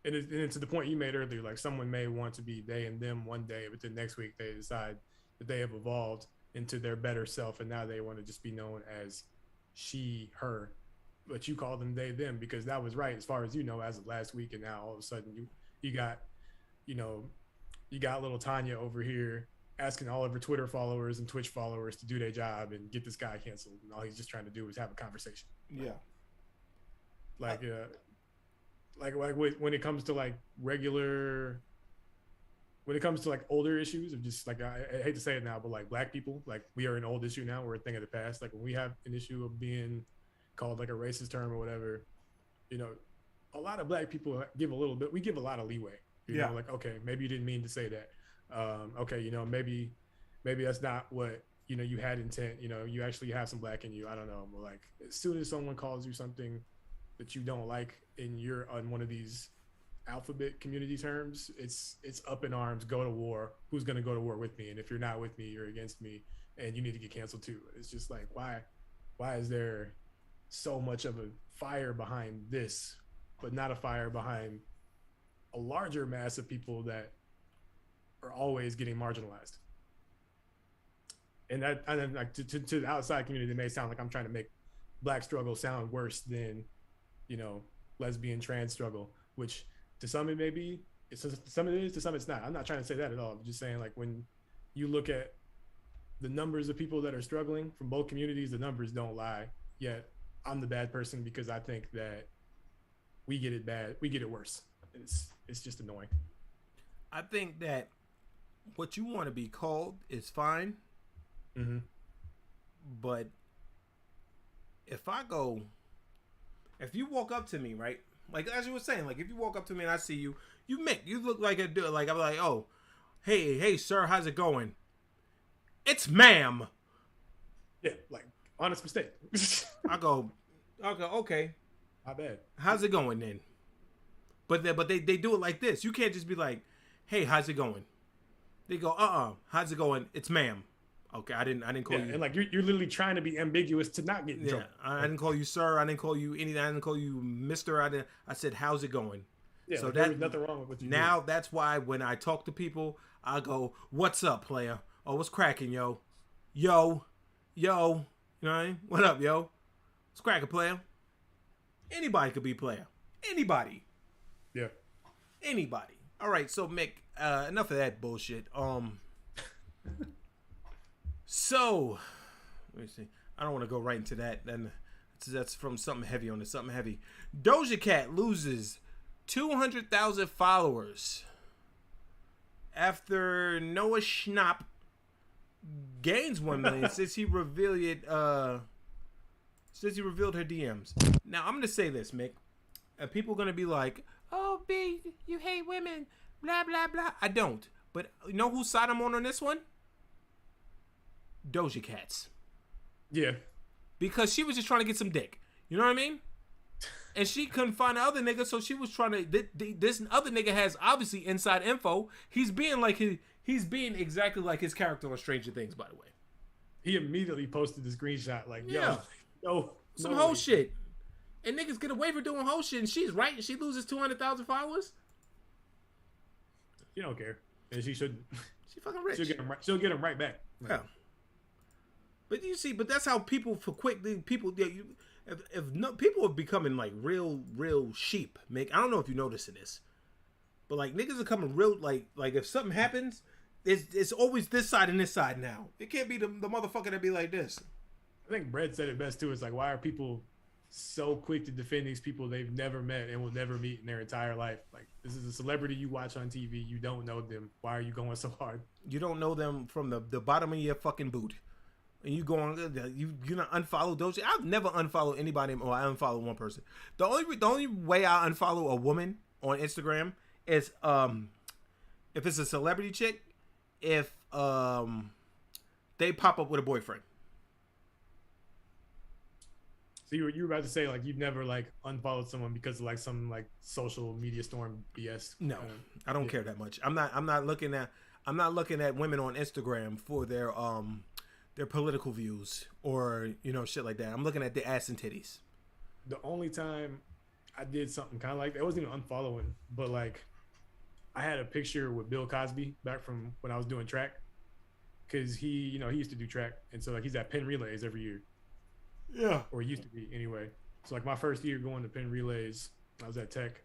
and it's to the point you made earlier, like someone may want to be they and them one day, but then next week they decide that they have evolved into their better self and now they want to just be known as she, her, but you call them they, them because that was right as far as as of last week, and now all of a sudden you got little Tanya over here asking all of her Twitter followers and Twitch followers to do their job and get this guy canceled, and all he's just trying to do is have a conversation. Yeah. Like when it comes to like older issues of just like I hate to say it now, but like black people, like we are an old issue now. We're a thing of the past. Like when we have an issue of being called like a racist term or whatever, a lot of black people give a lot of leeway. You know, like, okay, maybe you didn't mean to say that. Okay, maybe that's not what you had intent. You actually have some black in you. I don't know, but like as soon as someone calls you something that you don't like and you're on one of these alphabet community terms, it's up in arms. Go to war. Who's going to go to war with me? And if you're not with me, you're against me, and you need to get canceled too. It's just like why is there so much of a fire behind this, but not a fire behind a larger mass of people that are always getting marginalized? And then like to the outside community, it may sound like I'm trying to make black struggle sound worse than lesbian trans struggle, which to some it may be. Some it is, to some it's not. I'm not trying to say that at all. I'm just saying, like, when you look at the numbers of people that are struggling from both communities, the numbers don't lie. Yet I'm the bad person because I think that we get it bad. We get it worse. It's just annoying. I think that what you want to be called is fine. Mm-hmm. But if you walk up to me, right? Like, as you were saying, like, if you walk up to me and I see you, you look like a dude. Like, I'm like, oh, hey, sir, how's it going? It's ma'am. Yeah, like, honest mistake. I go, okay. Not bad. How's it going then? But they do it like this. You can't just be like, hey, how's it going? They go, how's it going? It's ma'am. Okay, I didn't call you. And like you're literally trying to be ambiguous to not get in trouble. I didn't call you sir. I didn't call you anything. I didn't call you mister. I said, how's it going? Yeah, so like there's nothing wrong with what you now do. That's why when I talk to people, I go, what's up, player? Oh, what's cracking, yo? You know what I mean? What up, yo? What's cracking, player? Anybody could be player. Anybody. Yeah. Anybody. All right, so Mick, enough of that bullshit. So, let me see. I don't want to go right into that. Then that's from something heavy on to something heavy. Doja Cat loses 200,000 followers after Noah Schnapp gains 1 million since he revealed her DMs. Now I'm gonna say this, Mick, and people are gonna be like, "Oh, B, you hate women, blah blah blah." I don't, but you know whose side I'm on this one? Doja Cat's. Yeah. Because she was just trying to get some dick. You know what I mean? And she couldn't find the other nigga, so she was trying to. This other nigga has obviously inside info. He's being exactly like his character on Stranger Things, by the way. He immediately posted the screenshot like, some whole shit. And niggas get away for doing whole shit, and she's right, and she loses 200,000 followers. She don't care, and she shouldn't. She fucking rich. She'll get him right back. Yeah. But you see, that's how people people are becoming like real sheep. I don't know if you noticing this, but like niggas are coming real like if something happens, it's always this side and this side now. It can't be the motherfucker that be like this. I think Brett said it best too. It's like, why are people so quick to defend these people they've never met and will never meet in their entire life? Like, this is a celebrity you watch on TV. You don't know them. Why are you going so hard? You don't know them from the bottom of your fucking boot. And you going, you gonna unfollow Doja? I've never unfollowed anybody, or I unfollow one person. The only way I unfollow a woman on Instagram is if it's a celebrity chick, if they pop up with a boyfriend. So you were about to say like you've never like unfollowed someone because of like some like social media storm BS. No, I don't care that much. I'm not looking at. I'm not looking at women on Instagram for their political views or, you know, shit like that. I'm looking at the ass and titties. The only time I did something kind of like that, it wasn't even unfollowing, but like I had a picture with Bill Cosby back from when I was doing track, because he used to do track, and so like he's at Penn Relays every year. Yeah. Or he used to be anyway. So like my first year going to Penn Relays, I was at Tech,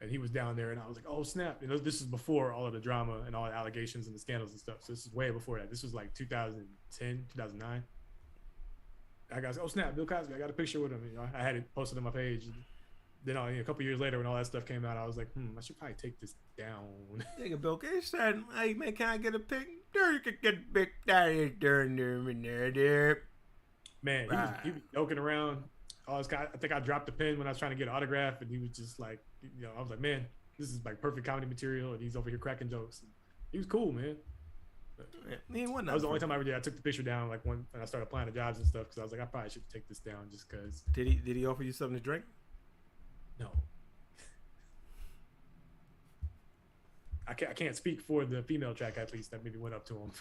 and he was down there, and I was like, oh snap! You know, this is before all of the drama and all the allegations and the scandals and stuff. So this is way before that. This was like 2010, 2009. I got, oh snap, Bill Cosby! I got a picture with him. You know, I had it posted on my page. Then a couple years later, when all that stuff came out, I was like, I should probably take this down. Nigga, Bill Gates said, hey man, can I get a pic? You can get a pic there. Man, he was joking around. I think I dropped the pen when I was trying to get an autograph, and he was just like, I was like, man, this is like perfect comedy material, and he's over here cracking jokes. He was cool, man. That was the only time I ever did. I took the picture down like when I started applying to jobs and stuff, because I was like, I probably should take this down just because. Did he offer you something to drink? No. I can't speak for the female track athletes that maybe went up to him.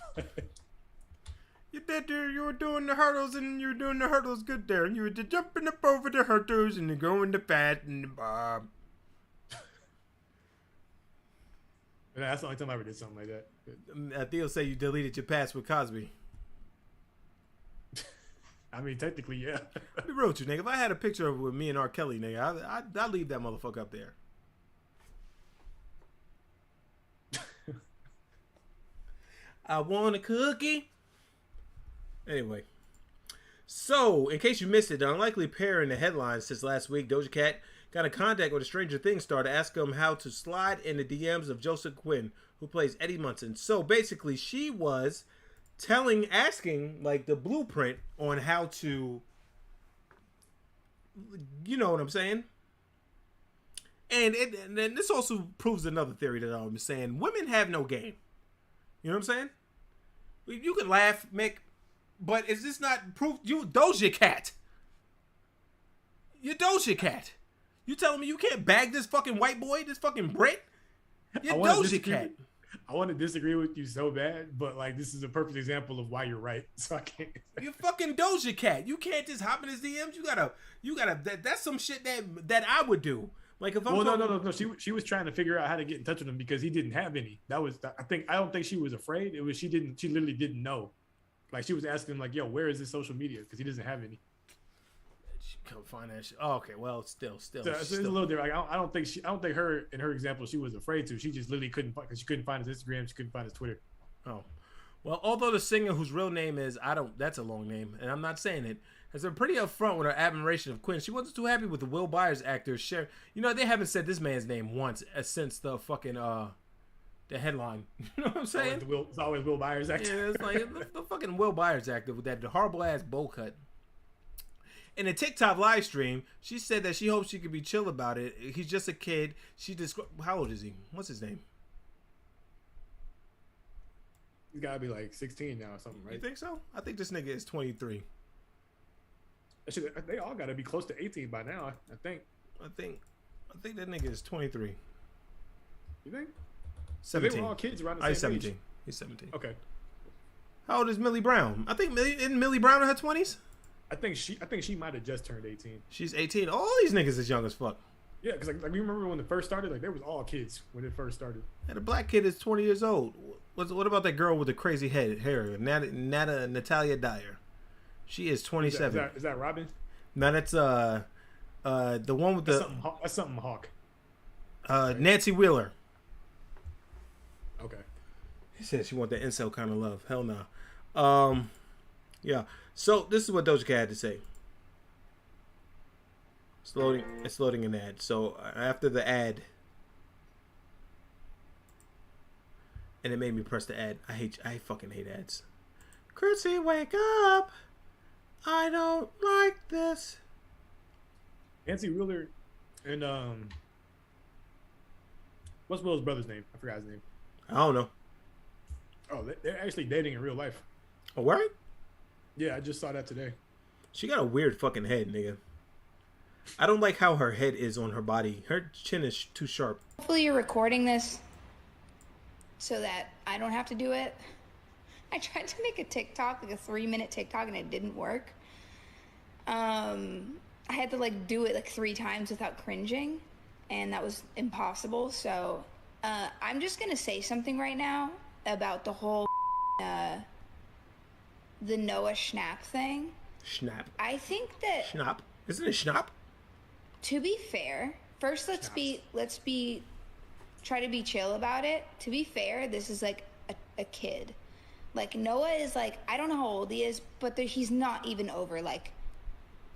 You did there. You were doing the hurdles, and you were doing the hurdles good there. And you were just jumping up over the hurdles, and you're going to fat and the bob. That's the only time I ever did something like that. Theo say you deleted your past with Cosby. I mean, technically, yeah. I'll be real with you, nigga. If I had a picture of with me and R. Kelly, nigga, I'd leave that motherfucker up there. I want a cookie. Anyway. So, in case you missed it, the unlikely pair in the headlines since last week, Doja Cat got in contact with a Stranger Things star to ask him how to slide in the DMs of Joseph Quinn, who plays Eddie Munson. So, basically, she was asking like the blueprint on how to, you know what I'm saying? And this also proves another theory that I'm saying. Women have no game. You know what I'm saying? You can laugh, Mick, but is this not proof? You Doja Cat. You're Doja Cat. You telling me you can't bag this fucking white boy, this fucking Brit? You're Doja Cat. I want to disagree with you so bad, but like this is a perfect example of why you're right. So I can't. You're fucking Doja Cat. You can't just hop in his DMs. You gotta. That's some shit that I would do. Like if I'm no. She was trying to figure out how to get in touch with him because he didn't have any. I don't think she was afraid. It was she literally didn't know. Like she was asking him like, yo, where is his social media? Because he doesn't have any. She can't find that shit. Oh, okay, well, still. So it's a little different. Like, I don't think her in her example she was afraid to. She just literally couldn't, because she couldn't find his Instagram. She couldn't find his Twitter. Oh, well, although the singer whose real name is that's a long name, and I'm not saying it, has been pretty upfront with her admiration of Quinn. She wasn't too happy with the Will Byers actor share. You know, they haven't said this man's name once since the fucking the headline. You know what I'm saying? It's always Will Byers actor. Yeah, it's like the fucking Will Byers actor with that horrible ass bowl cut. In a TikTok live stream, she said that she hopes she could be chill about it. He's just a kid. How old is he? What's his name? He's got to be like 16 now or something, right? You think so? I think this nigga is 23. They all got to be close to 18 by now, I think. I think that nigga is 23. You think? 17. So they were all kids around the same He's 17. age. He's 17. Okay. How old is Millie Brown? I think isn't Millie Brown in her 20s? I think she might have just turned 18. She's 18. All these niggas is young as fuck. Yeah, because like you remember when it first started, like there was all kids when it first started. And the black kid is 20 years old. What about that girl with the crazy hair? Natalia Dyer. She is 27. Is that Robin? No, that's the one with that's something Hawk. Nancy Wheeler. Okay. He said she want that incel kind of love. Hell no. Yeah. So this is what Doja Cat had to say. It's loading an ad. So after the ad, and it made me press the ad. I fucking hate ads. Chrissy, wake up! I don't like this. Nancy Wheeler and what's Will's brother's name? I forgot his name. I don't know. Oh, they're actually dating in real life. Oh, word? Yeah, I just saw that today. She got a weird fucking head, nigga. I don't like how her head is on her body. Her chin is too sharp. Hopefully you're recording this so that I don't have to do it. I tried to make a TikTok, like a 3-minute TikTok, and it didn't work. I had to like do it like 3 times without cringing, and that was impossible. So I'm just gonna say something right now about the whole the Noah Schnapp thing. Schnapp. I think that Schnapp. Isn't it Schnapp? to be fair, first let's try to be chill about it. To be fair, this is like a kid. Like Noah is like, I don't know how old he is, but he's not even over like,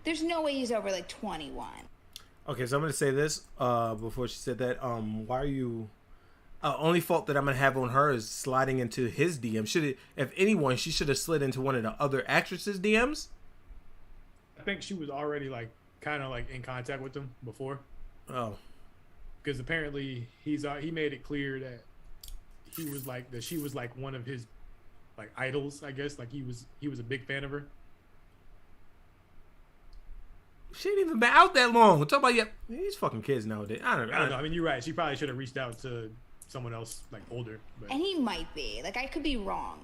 there's no way he's over like 21. Okay, so I'm gonna say this before she said that. Why are you? Only fault that I'm gonna have on her is sliding into his DM. If anyone, she should have slid into one of the other actresses' DMs. I think she was already like kind of like in contact with them before. Oh, because apparently he made it clear that he was like that she was like one of his like idols, I guess. Like he was a big fan of her. she ain't even been out that long. Talk about these fucking kids nowadays. I don't know. I mean, you're right. She probably should have reached out to someone else like older. But. And he might be. Like, I could be wrong.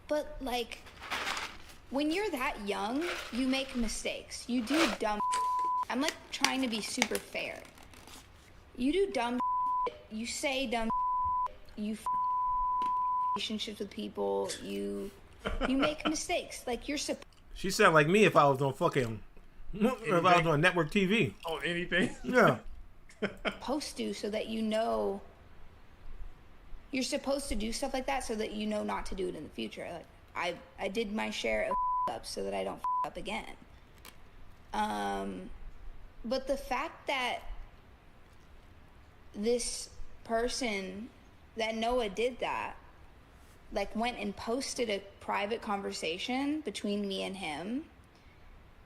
But like, when you're that young, you make mistakes. You do dumb. I'm like trying to be super fair. You do dumb. You say dumb. You relationships with people. You make mistakes. Like you're supposed. She sound like me if I was on fucking. If I was on network TV. On anything. Yeah. Supposed to, so that you know. You're supposed to do stuff like that so that you know not to do it in the future. Like I did my share of up so that I don't up again. But the fact that this person that Noah did that, like went and posted a private conversation between me and him,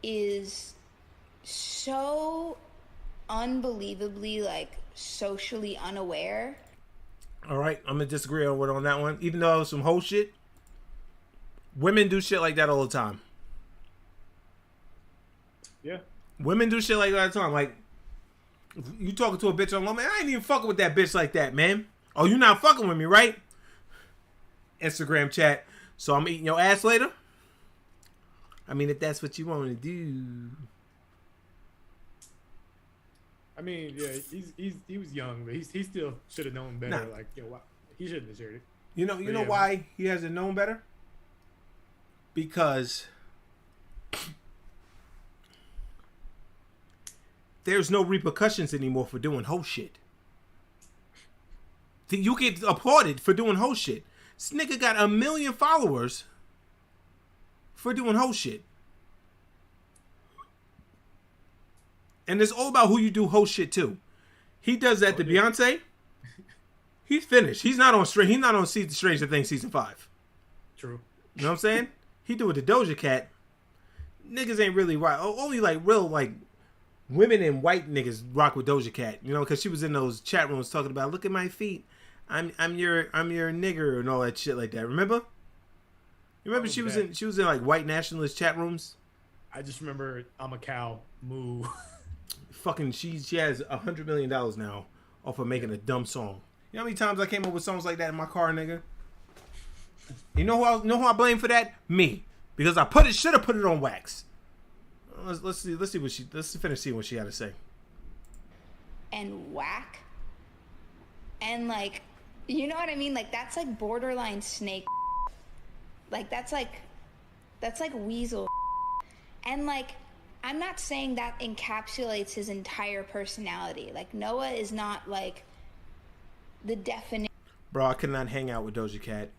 is so unbelievably like socially unaware. All right, I'm gonna disagree on that one. Even though it was some whole shit, women do shit like that all the time. Yeah. Women do shit like that all the time. Like, you talking to a bitch online, man, I ain't even fucking with that bitch like that, man. Oh, you not fucking with me, right? Instagram chat. So I'm eating your ass later? I mean, if that's what you want to do. I mean, yeah, he was young, but he still should have known better. Nah. Like, why, he shouldn't have shared it. You know why he hasn't known better? Because there's no repercussions anymore for doing whole shit. You get applauded for doing whole shit. This nigga got 1 million followers for doing whole shit. And it's all about who you do whole shit to. He does that to Beyonce. He's finished. He's not on Stranger Things season 5. True. You know what I'm saying? He do it to Doja Cat. Niggas ain't really right. Only like real like women and white niggas rock with Doja Cat. You know, because she was in those chat rooms talking about, look at my feet. I'm your nigger and all that shit like that. Remember? You remember she was in like white nationalist chat rooms? I just remember I'm a cow. Moo. Fucking she has $100 million now off of making a dumb song. You know how many times I came up with songs like that in my car, nigga? You know who I blame for that? Me, because I should have put it on wax. Let's finish seeing what she had to say. And whack. And like, you know what I mean? Like that's like borderline snake. Like that's like weasel. And like, I'm not saying that encapsulates his entire personality. Like Noah is not like the definition. Bro, I could not hang out with Doja Cat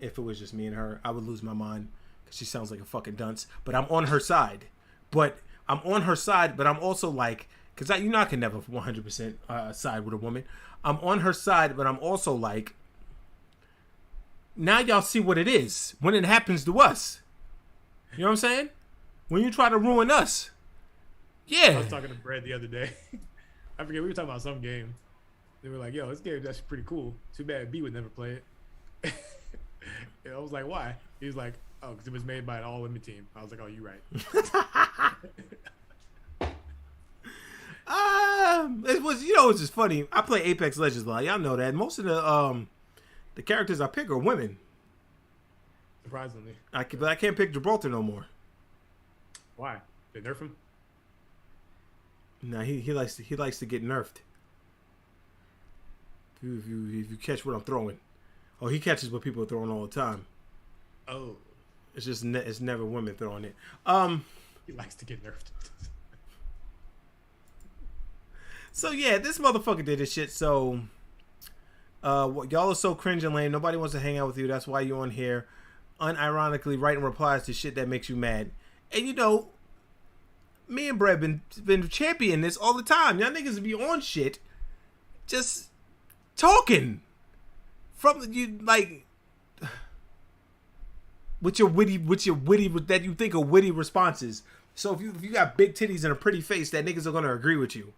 if it was just me and her. I would lose my mind because she sounds like a fucking dunce. But I'm on her side. But I'm also like, because I can never 100% side with a woman. I'm on her side, but I'm also like, now y'all see what it is when it happens to us. You know what I'm saying? When you try to ruin us. Yeah. I was talking to Brad the other day. I forget, we were talking about some game. They were like, yo, this game's actually pretty cool. Too bad B would never play it. And I was like, why? He was like, oh, because it was made by an all-women team. I was like, oh, you right. It was, you know, it's just funny. I play Apex Legends a lot. Y'all know that. Most of the characters I pick are women. Surprisingly. But I can't pick Gibraltar no more. Why? They nerf him? Nah, he likes to get nerfed. If you catch what I'm throwing. Oh, he catches what people are throwing all the time. Oh. It's just it's never women throwing it. He likes to get nerfed. So yeah, this motherfucker did this shit. So y'all are so cringe and lame. Nobody wants to hang out with you. That's why you're on here, unironically writing replies to shit that makes you mad. And you know, me and Brett been championing this all the time. Y'all niggas be on shit, just talking from you like with your witty that you think are witty responses. So if you got big titties and a pretty face, that niggas are gonna agree with you.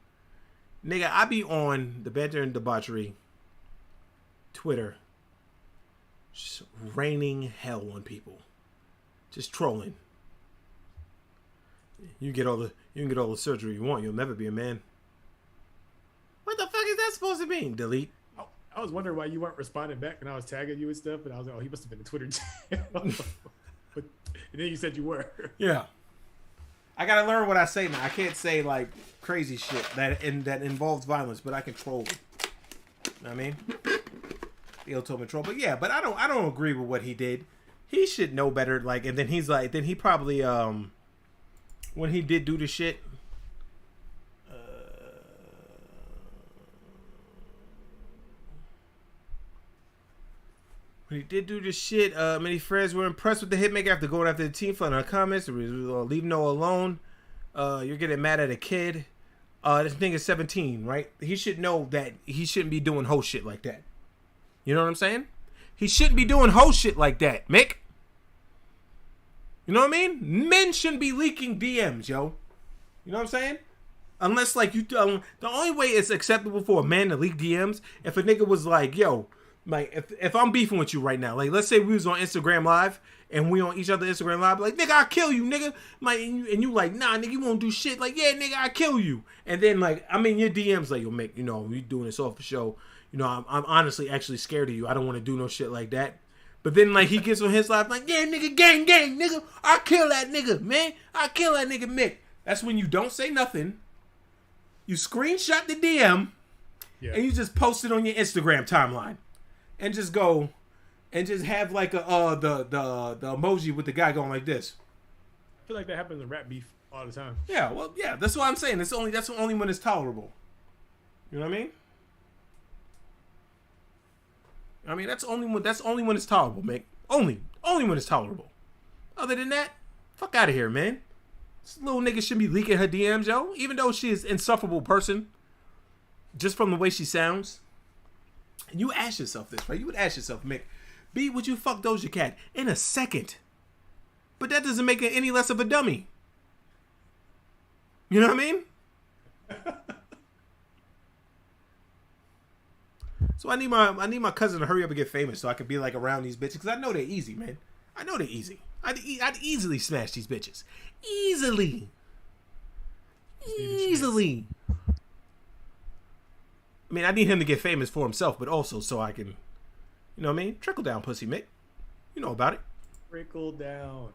Nigga, I be on the Banter and Debauchery Twitter, just raining hell on people, just trolling. You can get all the surgery you want. You'll never be a man. What the fuck is that supposed to mean? Delete. I was wondering why you weren't responding back when I was tagging you and stuff, and I was like, oh, he must have been in Twitter jail. And then you said you were. Yeah. I gotta learn what I say now. I can't say like crazy shit that involves violence, but I can troll. You know what I mean? Theo told me troll, but yeah, but I don't agree with what he did. He should know better. Like, and then then he probably when he did do the shit. When he did do this shit, many friends were impressed with the hitmaker after going after the team for her comments. Leave Noah alone. You're getting mad at a kid. This thing is 17, right? He should know that he shouldn't be doing hoe shit like that. You know what I'm saying? He shouldn't be doing hoe shit like that, Mick. You know what I mean? Men shouldn't be leaking DMs, yo. You know what I'm saying? Unless, like, the only way it's acceptable for a man to leak DMs if a nigga was like, yo, like, if I'm beefing with you right now, like, let's say we was on Instagram Live and we on each other Instagram Live, like, nigga, I'll kill you, nigga. Like, and you like, nah, nigga, you won't do shit. Like, yeah, nigga, I'll kill you. And then, like, I mean, your DMs, like, you'll make, you know, we doing this off the show. You know, I'm honestly actually scared of you. I don't want to do no shit like that. But then, like, he gets on his live, like, yeah, nigga, gang, nigga, I'll kill that nigga, man. I'll kill that nigga, Mick. That's when you don't say nothing. You screenshot the DM, and you just post it on your Instagram timeline. And just go, and just have like the emoji with the guy going like this. I feel like that happens in rap beef all the time. Yeah, well, yeah, that's what I'm saying. That's only when it's tolerable. You know what I mean? I mean that's only when it's tolerable, Mick. Only when it's tolerable. Other than that, fuck out of here, man. This little nigga shouldn't be leaking her DMs, yo. Even though she is an insufferable person, just from the way she sounds. And you ask yourself this, right? You would ask yourself, Mick, B, would you fuck Doja Cat in a second? But that doesn't make her any less of a dummy. You know what I mean? So I need my cousin to hurry up and get famous so I can be like around these bitches because I know they're easy, man. I know they're easy. I'd easily smash these bitches. Easily. I mean, I need him to get famous for himself, but also so I can, you know what I mean? Trickle down pussy, Mick. You know about it. Trickle down.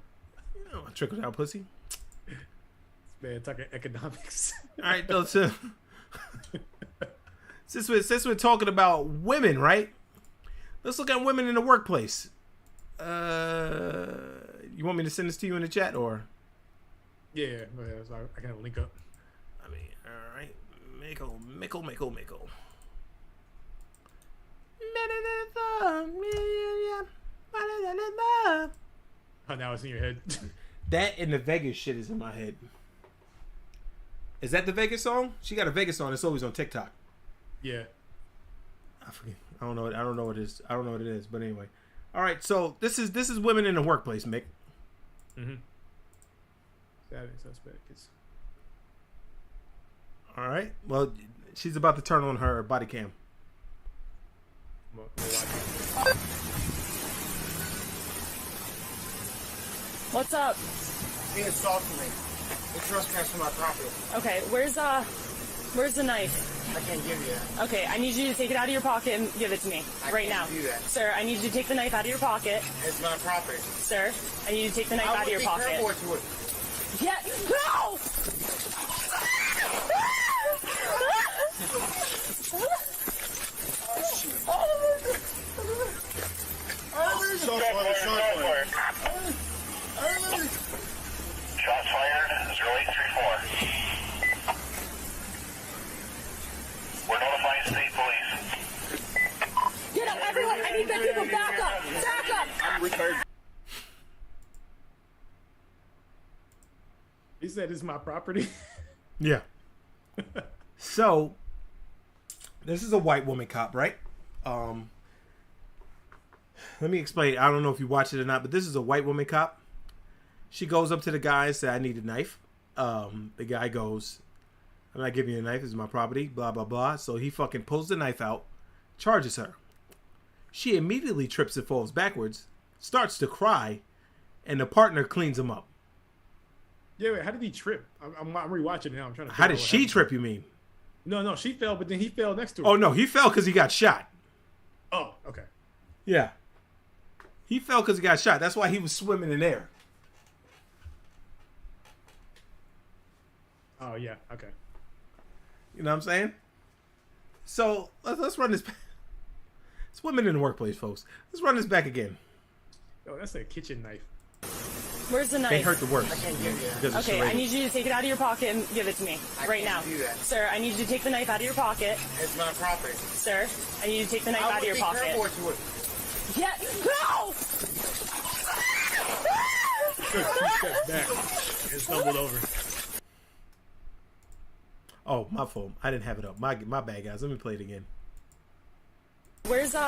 You know, trickle down pussy. This man talking economics. All right, so since we're talking about women, right? Let's look at women in the workplace. You want me to send this to you in the chat or? Yeah, so I can have a link up. I mean, all right. Mako. Oh, now it's in your head. That and the Vegas shit is in my head. Is that the Vegas song? She got a Vegas song. It's always on TikTok. Yeah. I forget. I don't know what it is. I don't know what it is. But anyway. All right. So this is women in the workplace, Mick. Mm-hmm. Savage suspect. All right. Well, she's about to turn on her body cam. What's up? He assaulted me. He trespassed on my property. Okay, where's Where's the knife? I can't give you that. Okay, I need you to take it out of your pocket and give it to me right now. I can't do that. Sir, I need you to take the knife out of your pocket. It's my property. Sir, I need you to take the knife out of your pocket. I would be careful with it. Yeah, no! Shots fired, 0834. We're notifying state police. Get up, everyone! I need that people back up! Back up! I'm retarded. He said it's my property. Yeah. So, this is a white woman cop, right? Let me explain. I don't know if you watch it or not, but this is a white woman cop. She goes up to the guy and says, I need a knife. The guy goes, I'm not giving you a knife. This is my property, blah, blah, blah. So he fucking pulls the knife out, charges her. She immediately trips and falls backwards, starts to cry, and the partner cleans him up. Yeah, wait, how did he trip? I'm rewatching it now. I'm trying to. How did she trip, you mean? No, she fell, but then he fell next to her. Oh, no, he fell because he got shot. Oh, okay. Yeah. He fell because he got shot. That's why he was swimming in air. Oh, yeah, okay. You know what I'm saying? So, let's run this back. It's women in the workplace, folks. Let's run this back again. Oh, that's a kitchen knife. Where's the knife? They hurt the worst. I can't give you that. Because it's Okay, I serrated. need you to take it out of your pocket and give it to me right now. can't do that. Sir, I need you to take the knife out of your pocket. It's my property. Sir, I need you to take the knife out of your I pocket. would be careful with it. Yeah, no! Took 2 steps back and stumbled over. Oh, my fault. I didn't have it up. My bad, guys. Let me play it again. Where's the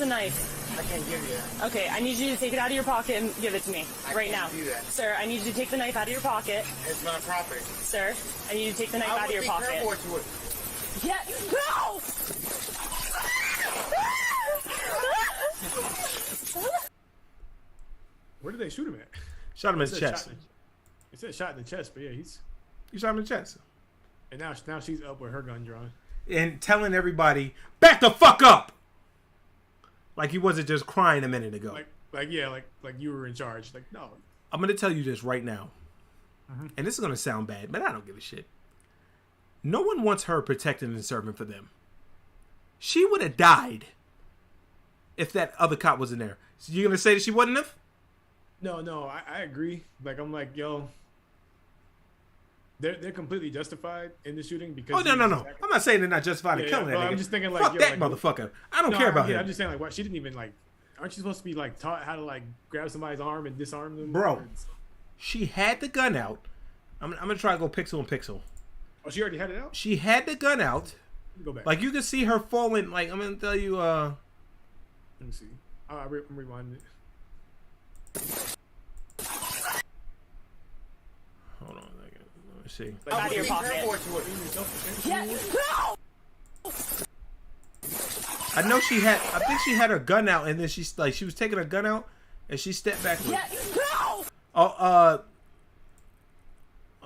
knife? I can't give you that. Okay, I need you to take it out of your pocket and give it to me right now. can't do that. Sir, I need you to take the knife out of your pocket. It's my property. Sir, I need you to take the knife out of your pocket. I would be careful with it. Yeah, no! Where did they shoot him at? Shot him in It his said chest. shot in- It said shot in the chest, but yeah, he's. You shot him in the chest. And now she's up with her gun drawn. And telling everybody, back the fuck up! Like he wasn't just crying a minute ago. Like you were in charge. Like, no. I'm going to tell you this right now. And this is going to sound bad, but I don't give a shit. No one wants her protecting and serving for them. She would have died if that other cop wasn't there. So you're going to say that she wasn't there? No, I agree. Like, I'm like, yo, they're completely justified in the shooting because. Oh, no. I'm not saying they're not justified in Yeah, killing yeah, that but nigga. I'm just thinking, like, fuck yo, that like, motherfucker. I don't care about him. I'm just saying, like, what? She didn't even, like, aren't you supposed to be, like, taught how to, like, grab somebody's arm and disarm them? Bro, she had the gun out. I'm going to try to go pixel and pixel. Oh, she already had it out? She had the gun out. Go back. Like, you can see her falling. Like, I'm going to tell you, Let me see. I'm rewinding it. hold on a second. Let me see. Like, Out of your Be pocket. careful with it. Yeah, no! I know she had, I think she had her gun out, and then she was taking her gun out, and she stepped backwards. Yeah, no!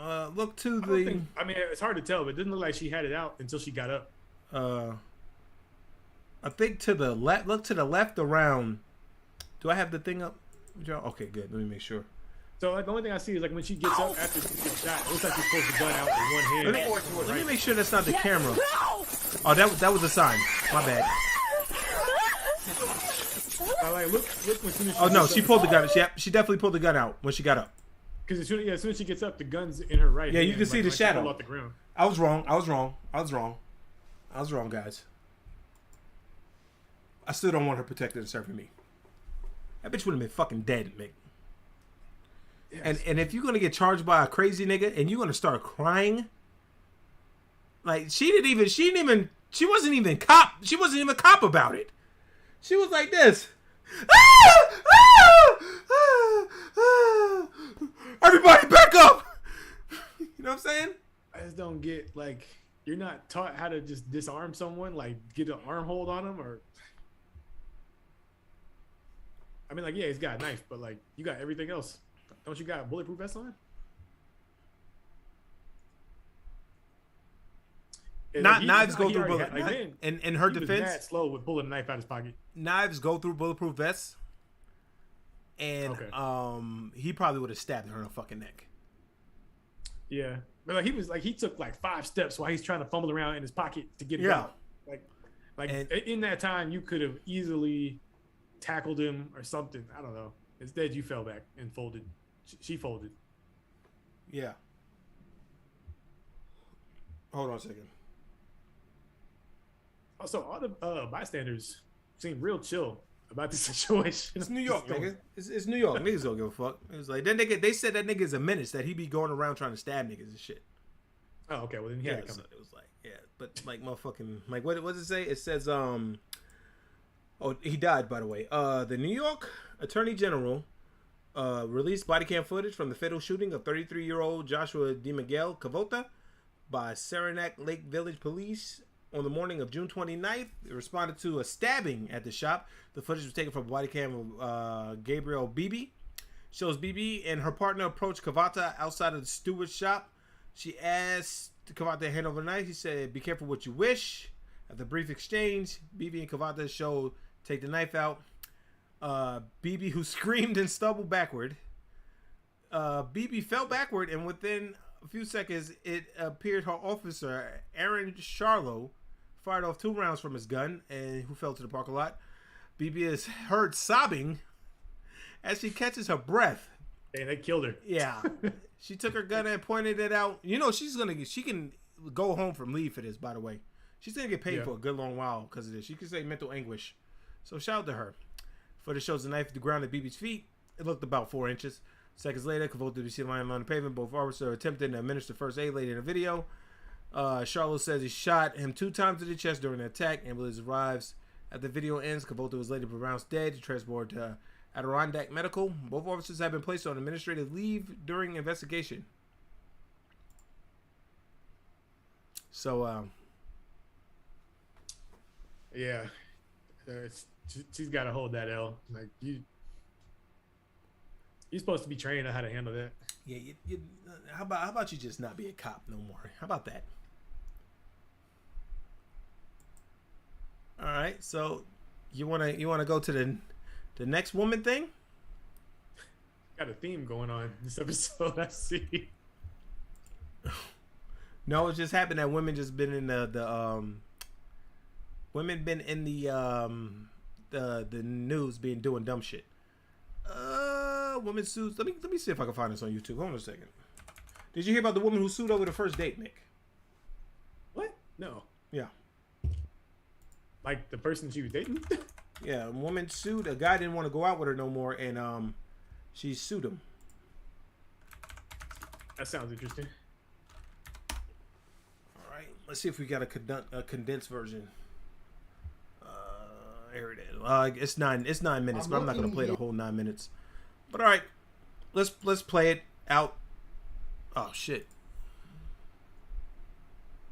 Oh, look to I don't the, think, I mean, it's hard to tell, but it didn't look like she had it out until she got up. I think to the left, look to the left around. Do I have the thing up? Okay, good. Let me make sure. So, like, the only thing I see is, like, when she gets up after she gets shot, it looks like she's supposed to gun out with one hand. Let me make sure that's not the Yeah, camera. no! Oh, that was a sign. My bad. Like, look when soon as Oh, no, gets she up. pulled the gun. She definitely pulled the gun out when she got up. Because as soon as she gets up, the gun's in her right Yeah, hand. you can see the she shadow. fell off the ground. I was wrong, guys. I still don't want her protected and serving me. That bitch would have been fucking dead, Mick. Yes. And if you're gonna get charged by a crazy nigga and you're gonna start crying, like she wasn't even cop about it. She was like this. Everybody back up. You know what I'm saying? I just don't get, like, you're not taught how to just disarm someone, like, get an arm hold on them, or. I mean, like, yeah, he's got a knife, but, like, you got everything else. Don't you got a bulletproof vest on? And, Not he- knives go he through already bullet. had- then In her he was defense, mad slow with pulling a knife out his pocket. knives go through bulletproof vests, and Okay. he probably would have stabbed her in the fucking neck. Yeah, but like he took like 5 steps while he's trying to fumble around in his pocket to get it Yeah. out. Like And- in that time, you could have easily tackled him or something. I don't know. Instead, you fell back and folded. She folded. Yeah. Hold on a second. Also, all the bystanders seem real chill about the situation. It's New York, nigga. It's New York. Niggas don't give a fuck. It was like that nigga. They said that nigga's a menace. That he be going around trying to stab niggas and shit. Oh, okay. Well, then he Yeah, had to come. so it was like, yeah, but like motherfucking, like what does it say? It says, oh, he died, by the way. The New York Attorney General released body cam footage from the fatal shooting of 33-year-old Joshua DeMiguel Cavota by Saranac Lake Village Police on the morning of June 29th. It responded to a stabbing at the shop. The footage was taken from a body cam of Gabriel Beebe. Shows Beebe and her partner approached Cavata outside of the steward's shop. She asked Cavata to hand over the knife. He said, "Be careful what you wish." After a brief exchange, Beebe and Cavata showed take the knife out. Beebe, who screamed and stumbled backward. Beebe fell backward, and within a few seconds, it appeared her officer, Aaron Charlo, fired off 2 rounds from his gun, and who fell to the parking lot. Beebe is heard sobbing as she catches her breath. And they killed her. Yeah. She took her gun and pointed it out. You know, she can go home from leave for this, by the way. She's going to get paid for a good long while because of this. She can say mental anguish. So shout out to her. Footage shows the knife at the ground at Beebe's feet. It looked about 4 inches. Seconds later, Cavota to be seen lying on the pavement. Both officers attempted to administer first aid later in the video. Charlotte says he shot him 2 times to the chest during the attack. Ambulance arrives. At the video ends, Cavota was later pronounced dead. Transported to Adirondack Medical. Both officers have been placed on administrative leave during investigation. So, Yeah, she's got to hold that L. Like you're supposed to be trained on how to handle that. yeah, how about you just not be a cop no more? How about that? All right, so you wanna go to the next woman thing? Got a theme going on this episode. I see. No, it just happened that women just been in women been in the news doing dumb shit. Woman sues. Let me see if I can find this on YouTube. Hold on a second. Did you hear about the woman who sued over the first date, Nick? What? No. Yeah. Like the person she was dating? Yeah, a woman sued. A guy didn't want to go out with her no more, and she sued him. That sounds interesting. All right, let's see if we got a condensed version. Here it is. It's 9 minutes, but I'm not gonna play the whole 9 minutes. But all right, let's play it out. Oh shit!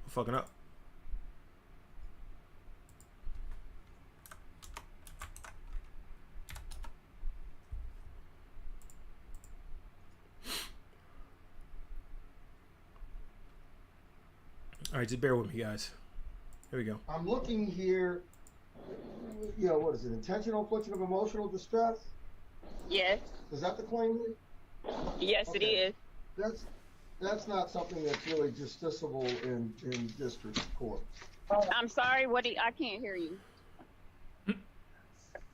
I'm fucking up. All right, just bear with me, guys. Here we go. I'm looking here. You know, what is it? Intentional infliction of emotional distress? Yes. Is that the claim here? Yes, Okay. it is. That's not something that's really justiciable in district court. I'm sorry. I can't hear you.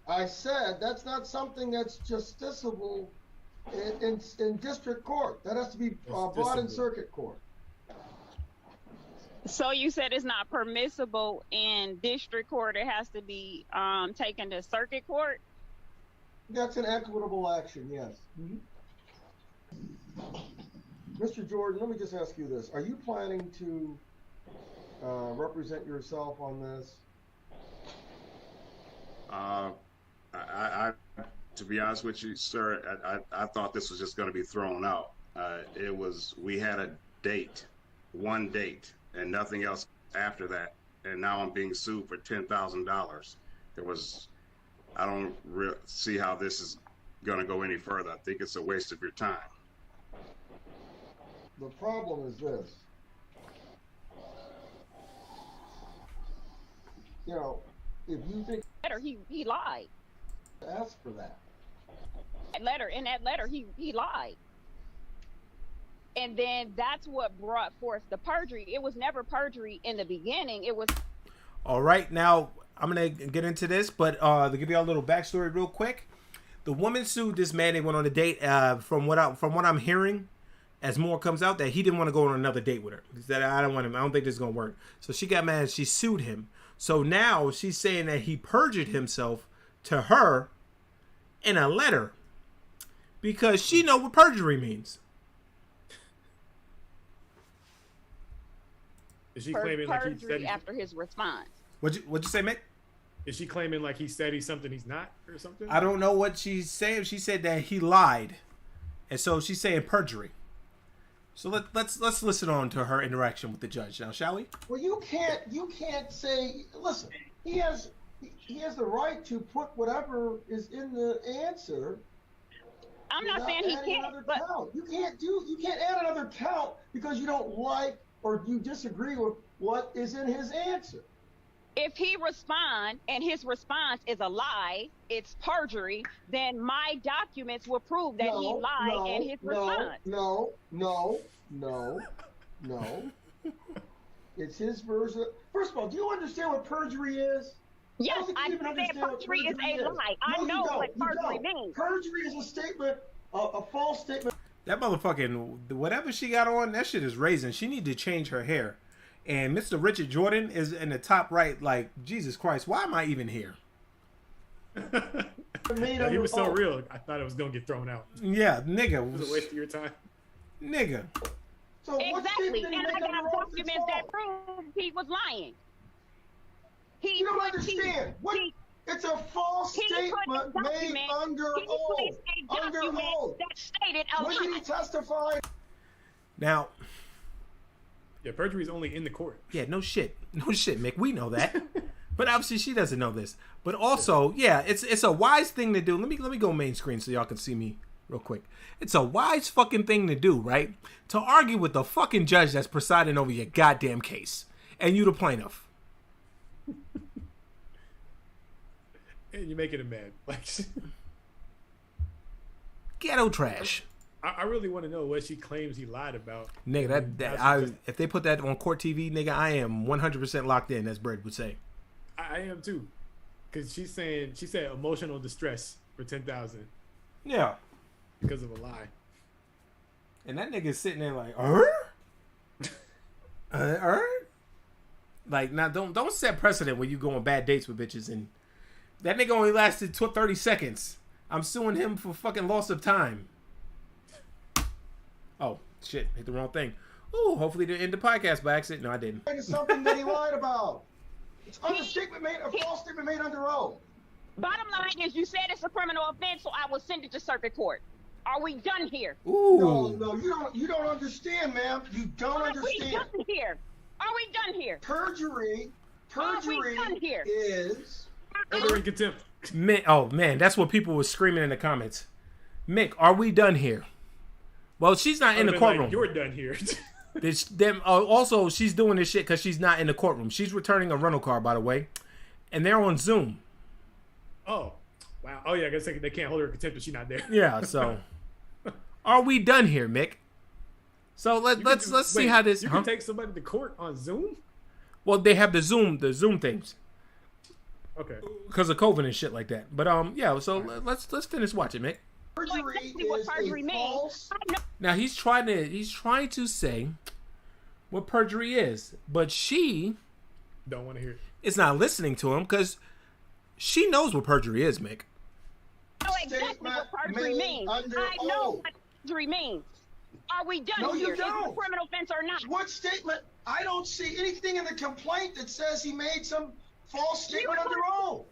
I said that's not something that's justiciable in district court. That has to be brought in circuit court. So you said it's not permissible in district court. It has to be taken to circuit court. That's an equitable action, yes. Mr. Jordan, let me just ask you this. Are you planning to represent yourself on this? I to be honest with you, sir, I thought this was just going to be thrown out. We had a date, one date, and nothing else after that. And now I'm being sued for $10,000. I don't see how this is going to go any further. I think it's a waste of your time. The problem is this. you know, if you think Letter, he lied. ask for that. In that letter, he lied. And then that's what brought forth the perjury. It was never perjury in the beginning. It was. All right, now I'm gonna get into this, but to give you all a little backstory real quick, the woman sued this man. They went on a date. From what I'm hearing, as more comes out, that he didn't want to go on another date with her. He said, I don't want him. I don't think this is gonna work. So she got mad. She sued him. So now she's saying that he perjured himself to her in a letter because she know what perjury means. Is she claiming like he said perjury after his response? What'd you say, Mick? Is she claiming like he said he's something he's not or something? I don't know what she's saying. She said that he lied, and so she's saying perjury. So let's listen on to her interaction with the judge now, shall we? Well, you can't say. Listen, he has the right to put whatever is in the answer. I'm not saying he can't, but you can't add another count because you don't like or you disagree with what is in his answer. if he responds and his response is a lie, it's perjury, then my documents will prove that he lied in his response. No. It's his version. First of all, do you understand what perjury is? Yes, I understand perjury is a lie. I know what perjury means. Perjury is a statement, a false statement. That motherfucking, whatever she got on, that shit is raising. She need to change her hair. And Mr. Richard Jordan is in the top right, like, Jesus Christ, why am I even here? Yeah, he was so real, I thought it was going to get thrown out. Yeah, nigga. It was a waste of your time. Nigga. So exactly, and I got documents that prove he was lying. You don't understand. It's a false statement made under oath. Under oath. That stated a when did he testify? Now. Yeah, perjury is only in the court. Yeah, no shit, Mick. We know that, but obviously she doesn't know this. But also, yeah, it's a wise thing to do. Let me go main screen so y'all can see me real quick. It's a wise fucking thing to do, right? To argue with the fucking judge that's presiding over your goddamn case, and you the plaintiff. And you're making him mad. Like, ghetto trash. I really want to know what she claims he lied about. Nigga, if they put that on court TV, nigga, I am 100% locked in, as Brett would say. I am too, because she said emotional distress for $10,000. Yeah, because of a lie. And that nigga's sitting there like, like, now don't set precedent when you go on bad dates with bitches. And that nigga only lasted 30 seconds. I'm suing him for fucking loss of time. Oh, shit. Hit the wrong thing. Ooh, hopefully they end the podcast by accident. No, I didn't. It's something that he lied about. It's a false statement made under oath. Bottom line is, you said it's a criminal offense, so I will send it to circuit court. Are we done here? Ooh. No, you don't understand, ma'am. You don't understand. Are we done here? Are we done here? Perjury is... Order in contempt. Man, that's what people were screaming in the comments. Mick, are we done here? Well, she's not in the courtroom. Like, you're done here. Also, she's doing this shit because she's not in the courtroom. She's returning a rental car, by the way, and they're on Zoom. Oh, wow. Oh yeah, I guess they can't hold her in contempt if she's not there. Yeah. So, are we done here, Mick? So let's see how this. You can take somebody to court on Zoom. Well, they have the Zoom things. Okay. Because of COVID and shit like that. But yeah. So let's finish watching, Mick. Perjury is a false. Now he's trying to say what perjury is, but she don't want to hear it. Is not listening to him because she knows what perjury is, Mick. I know exactly what perjury means. I know what perjury means. Are we done here? Is it a criminal offense or not? What statement? I don't see anything in the complaint that says he made some false statement under oath.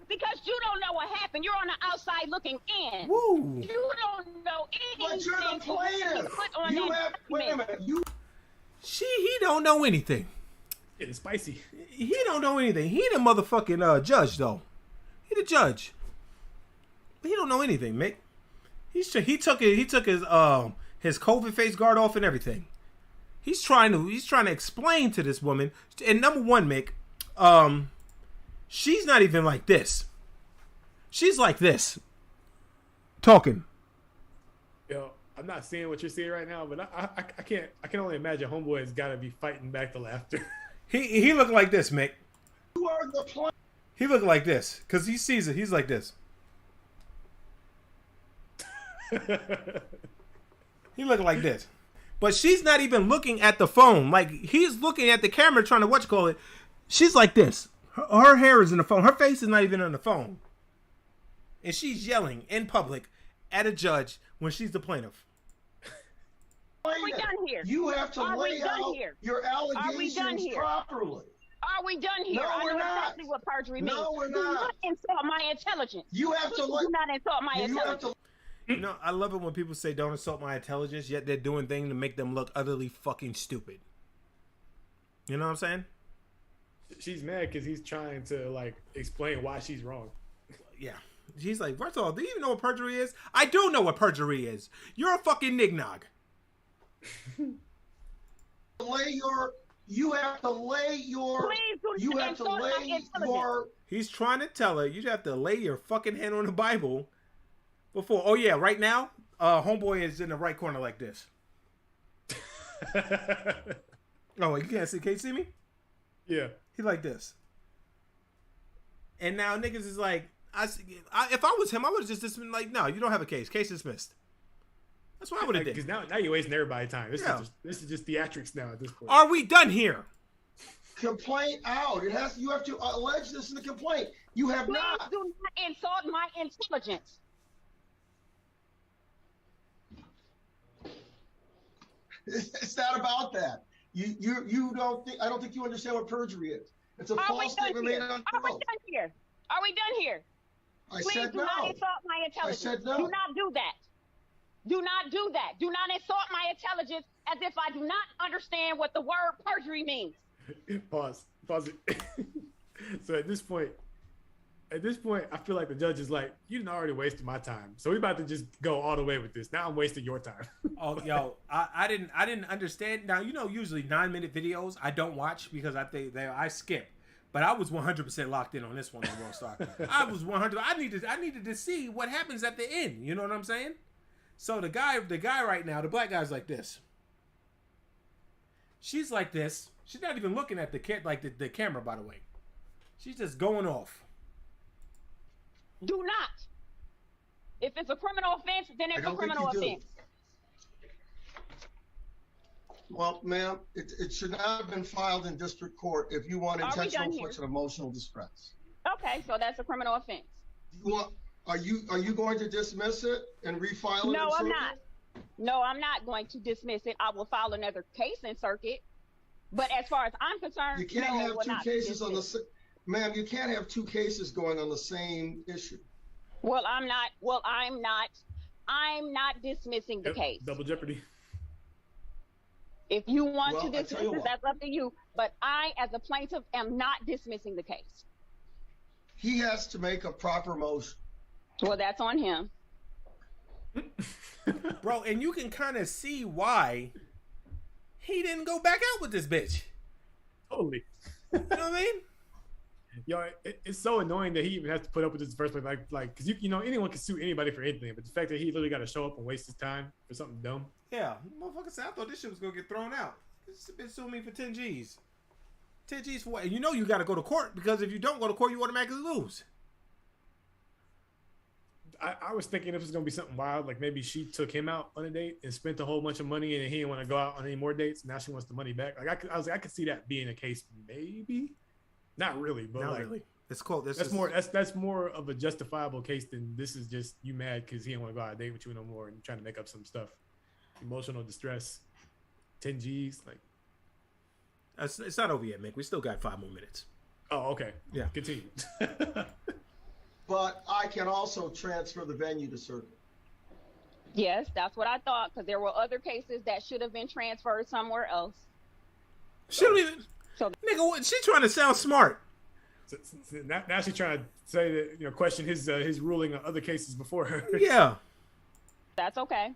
Because you don't know what happened. You're on the outside looking in. Woo. You don't know anything. But you're the plaintiff. Wait a minute. He don't know anything. It's spicy. He don't know anything. He the motherfucking judge though. He the judge. But he don't know anything, Mick. He took his COVID face guard off and everything. He's trying to explain to this woman. And number one, Mick, She's not even like this. She's like this. Talking. Yo, I'm not seeing what you're seeing right now, but I can't. I can only imagine Homeboy has got to be fighting back the laughter. He looked like this, Mick. You are the plan. He looked like this because he sees it. He's like this. He looked like this. But she's not even looking at the phone. Like, he's looking at the camera trying to whatchamacallit. She's like this. Her hair is in the phone. Her face is not even on the phone. And she's yelling in public at a judge when she's the plaintiff. Are we done here? You have to Are lay we done out here? your allegations done here? properly. Are we done here? No, I we're know not. exactly what perjury means. No, we're Do not. not insult my intelligence. You have to Do not insult my You have intelligence. to You know, I love it when people say don't insult my intelligence, yet they're doing things to make them look utterly fucking stupid. You know what I'm saying? She's mad because he's trying to like explain why she's wrong. Yeah. He's like, first of all, do you even know what perjury is? I do know what perjury is. You're a fucking nignog. you have to lay your Please do you not have to insult my lay intelligence. your He's trying to tell her, you have to lay your fucking hand on the Bible before. Oh, yeah, right now, Homeboy is in the right corner like this. Oh, you can't see me? Yeah. He like this. And now niggas is like, if I was him, I would have just been like, no, you don't have a case. Case dismissed. That's what I would have did. Because now you're wasting everybody's time. Yeah. This is just theatrics now at this point. Are we done here? complaint out. You have to allege this in the complaint. You have Please not. do not insult my intelligence. It's not about that. You don't think, I don't think you understand what perjury is. It's a false statement made on oath. Are we done here? Are we done here? I Please said do no. not insult my intelligence. I said no. Do not do that. Do not do that. Do not insult my intelligence as if I do not understand what the word perjury means. Pause it. So at this point, I feel like the judge is like, you done already wasted my time. So we about to just go all the way with this. Now I'm wasting your time. Oh, yo, I didn't understand. Now, usually 9-minute videos I don't watch because I skip. But I was 100% locked in on this one on World Star. I was 100. I needed to see what happens at the end. You know what I'm saying? So the guy right now, the black guy's like this. She's like this. She's not even looking at the camera, by the way. She's just going off. Do not. If it's a criminal offense, then it's a criminal offense. Well, ma'am, it should not have been filed in district court if you want intentional infliction of emotional distress. Okay, so that's a criminal offense. Are you going to dismiss it and refile it? No, I'm not. No, I'm not going to dismiss it. I will file another case in circuit. But as far as I'm concerned, you can't have two cases on the ma'am. You can't have two cases going on the same issue. Well, I'm not dismissing the case. Double jeopardy. If you want to dismiss it, that's up to you. But I, as a plaintiff, am not dismissing the case. He has to make a proper motion. Well, that's on him. Bro, and you can kind of see why he didn't go back out with this bitch. Totally. You know what I mean? Yo, it's so annoying that he even has to put up with this in the first place. Like, because you know anyone can sue anybody for anything, but the fact that he literally got to show up and waste his time for something dumb. Yeah, motherfucker said I thought this shit was gonna get thrown out. This bitch sued me for 10 G's. 10 G's for what? And you know you got to go to court because if you don't go to court, you automatically lose. I was thinking this was gonna be something wild, like maybe she took him out on a date and spent a whole bunch of money, and he didn't want to go out on any more dates. Now she wants the money back. Like I could see that being a case, maybe, not really, but not really. It's called this. That's more of a justifiable case than this is just you mad because he didn't want to go out on a date with you no more and trying to make up some stuff. Emotional distress, 10 G's, like. It's not over yet, Mick. We still got 5 more minutes. Oh, okay. Yeah. Continue. But I can also transfer the venue to circuit. Yes, that's what I thought, because there were other cases that should have been transferred somewhere else. She don't even. So, nigga, what? She trying to sound smart. So now she's trying to say that question his ruling on other cases before her. Yeah. That's okay.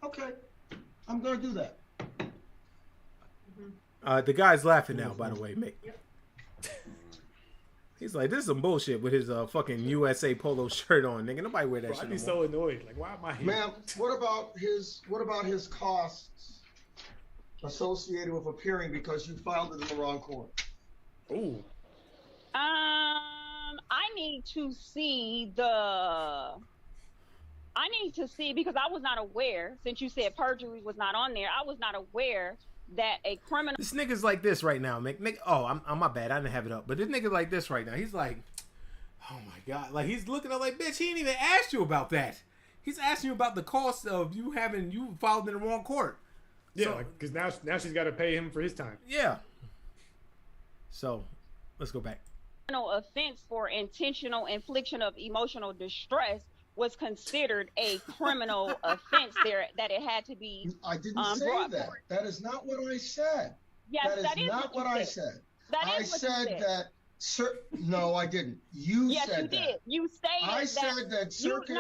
Okay, I'm gonna do that. The guy's laughing now, by the way, Mick. He's like, this is some bullshit with his fucking USA polo shirt on, nigga. Nobody wear that Bro, shit. I'd be No so more. annoyed. Like, why am I here? Ma'am, what about his costs associated with appearing because you filed it in the wrong court? Ooh. I need to see because I was not aware, since you said perjury was not on there, I was not aware that a criminal. This nigga's like this right now, Mick. Oh, I'm my bad. I didn't have it up. But this nigga's like this right now. He's like, oh my God. Like, he's looking at like, bitch, he didn't even ask you about that. He's asking you about the cost of you filed in the wrong court. Yeah, So, because now she's got to pay him for his time. yeah. So, let's go back. Criminal offense for intentional infliction of emotional distress was considered a criminal offense there, that it had to be I didn't say brought that. forward. That is not what I said. Yes, that is not what I said. That I is what you said that. No, I didn't. You yes, said you that. did. You stated I that. said that circuit.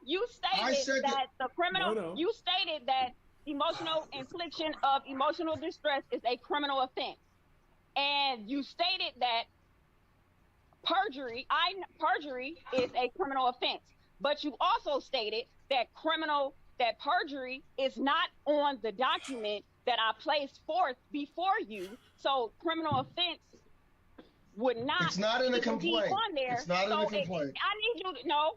You stated that the criminal. No. You stated that emotional infliction of emotional distress is a criminal offense, and you stated that perjury is a criminal offense. But you also stated that perjury is not on the document that I placed forth before you. So criminal offense would not. It's not in a be complaint. on there. It's not in a complaint. I need you to know.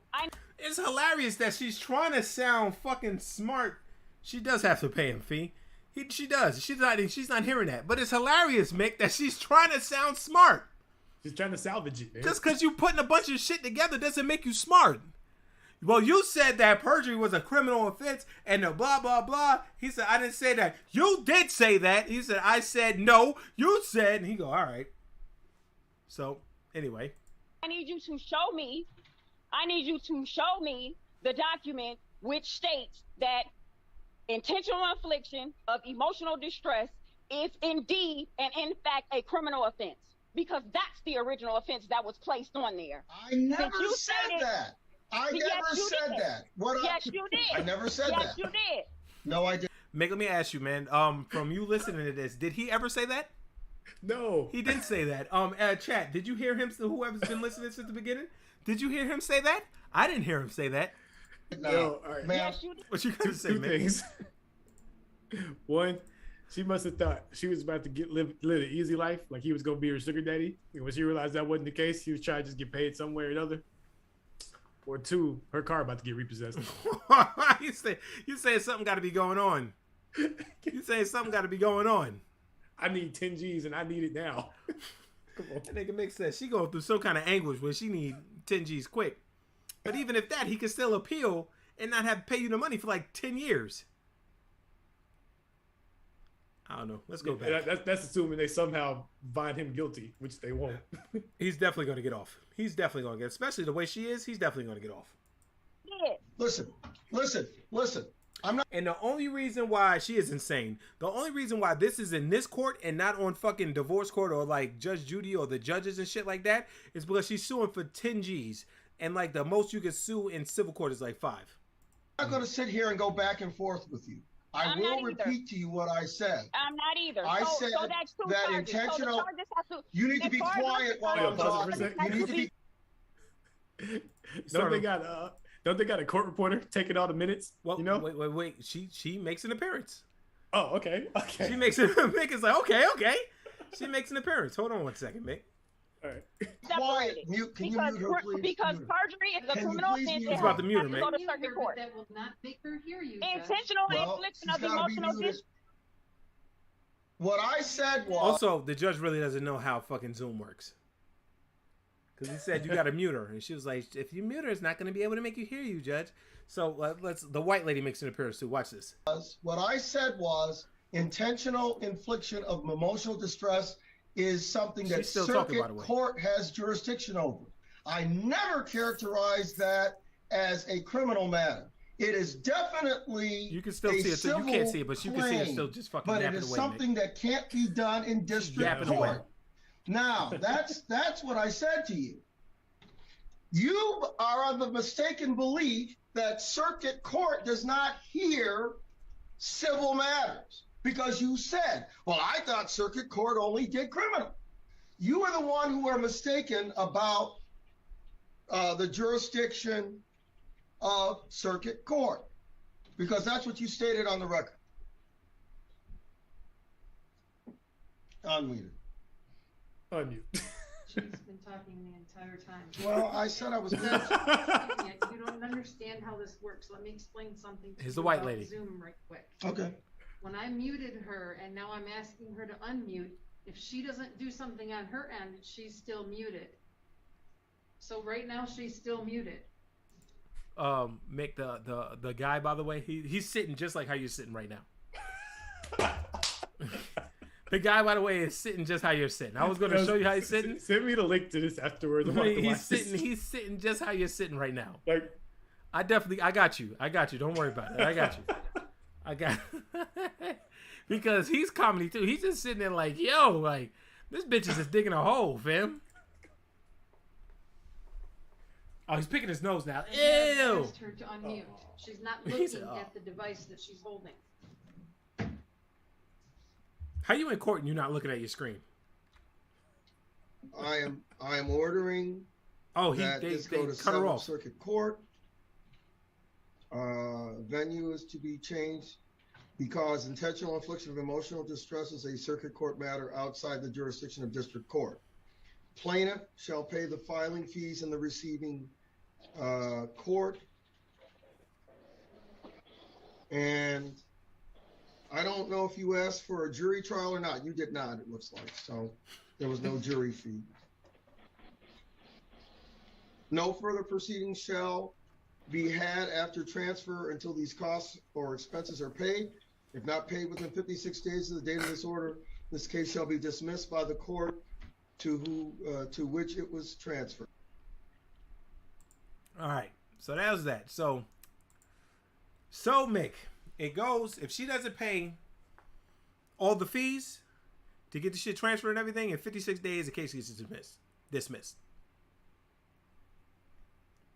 It's hilarious that she's trying to sound fucking smart. She does have to pay him fee. She does. She's not hearing that. But it's hilarious, Mick, that she's trying to sound smart. She's trying to salvage it, man. Just because you putting a bunch of shit together doesn't make you smart. Well, you said that perjury was a criminal offense and the blah, blah, blah. He said, I didn't say that. You did say that. He said, I said no. You said. And he go, all right. So, anyway. I need you to show me the document which states that intentional infliction of emotional distress is indeed and in fact a criminal offense, because that's the original offense that was placed on there. I never said that. I never said that. Yes, you did. I never said that. Yes, you did. No, I didn't. Mick, let me ask you, man. From you listening to this, did he ever say that? No. He didn't say that. Chat, did you hear him? Whoever's been listening since the beginning, did you hear him say that? I didn't hear him say that. No, all right. Ma'am, Yes, you did. What you gonna say, Two man? things. One, she must have thought she was about to live an easy life, like he was gonna be her sugar daddy. And when she realized that wasn't the case, he was trying to just get paid some way or another. Or two, her car about to get repossessed. you say something got to be going on. You say something got to be going on. I need 10 G's and I need it now. Come on. That nigga makes sense. She going through some kind of anguish where she need 10 G's quick. But even if that, he can still appeal and not have to pay you the money for like 10 years. I don't know. Let's go back. That's assuming they somehow find him guilty, which they won't. He's definitely going to get off. He's definitely going to get, especially the way she is, he's definitely going to get off. Yeah. Listen. I'm not. And the only reason why she is insane, the only reason why this is in this court and not on fucking divorce court or like Judge Judy or the judges and shit like that is because she's suing for 10 G's. And like the most you can sue in civil court is like 5. I'm not going to sit here and go back and forth with you. I'm will not either. repeat to you what I said. I'm not either. I so said that's two that charges. intentional. So the charges have to, You need to be quiet while I'm pause it for a talking. second. You need to be. Don't they got a court reporter taking all the minutes? Well, you know? wait. She makes an appearance. Oh, okay. She makes it. Mick is like, okay. She makes an appearance. Hold on one second, Mick. All right. Quiet. Mute. Can you mute her, please? Because Mute her. perjury is a Can you criminal please offense. mute He's her? about to mute her, Go Mick. to circuit court. That will not make her hear you. Judge. Intentional Well, infliction she's of gotta be emotional muted. distress. What I said was. Also, the judge really doesn't know how fucking Zoom works. Because he said you got to mute her. And she was like, if you mute her, it's not going to be able to make you hear you, Judge. So the white lady makes an appearance too. Watch this. What I said was intentional infliction of emotional distress is something that She's still talking, by circuit the way. court has jurisdiction over. I never characterized that as a criminal matter. It is definitely You can still a see it. You can't civil see it, but you can see it claim, still just fucking but it yapping is away, something Mick. that can't be done in district yapping away. court. Now, that's what I said to you. You are on the mistaken belief that circuit court does not hear civil matters because you said, well, I thought circuit court only did criminal. You are the one who are mistaken about the jurisdiction of circuit court, because that's what you stated on the record. Unmuted. Unmute. She's been talking the entire time. Well, I said I was You don't understand how this works. Let me explain something to Here's you the white about lady. Zoom right quick. Okay. When I muted her and now I'm asking her to unmute, if she doesn't do something on her end, she's still muted. So right now she's still muted. Mick, the guy, by the way, he's sitting just like how you're sitting right now. The guy, by the way, is sitting just how you're sitting. I was going to show you how he's sitting. Send me the link to this afterwards. He's sitting just how you're sitting right now. Like, I got you. Don't worry about it. I got because he's comedy too. He's just sitting there like, yo, like this bitch is just digging a hole, fam. Oh, he's picking his nose now. Ew. I asked her to unmute. She's not looking at the device that she's holding. How you in court and you're not looking at your screen? I am ordering. Oh, that they this go to cut her Seventh off. Circuit Court. Venue is to be changed because intentional infliction of emotional distress is a circuit court matter outside the jurisdiction of district court. Plaintiff shall pay the filing fees in the receiving court. And I don't know if you asked for a jury trial or not. You did not, it looks like. So there was no jury fee. No further proceedings shall be had after transfer until these costs or expenses are paid. If not paid within 56 days of the date of this order, this case shall be dismissed by the court to which it was transferred. All right, so that was that. So Mick, it goes, if she doesn't pay all the fees to get the shit transferred and everything, in 56 days the case gets dismissed.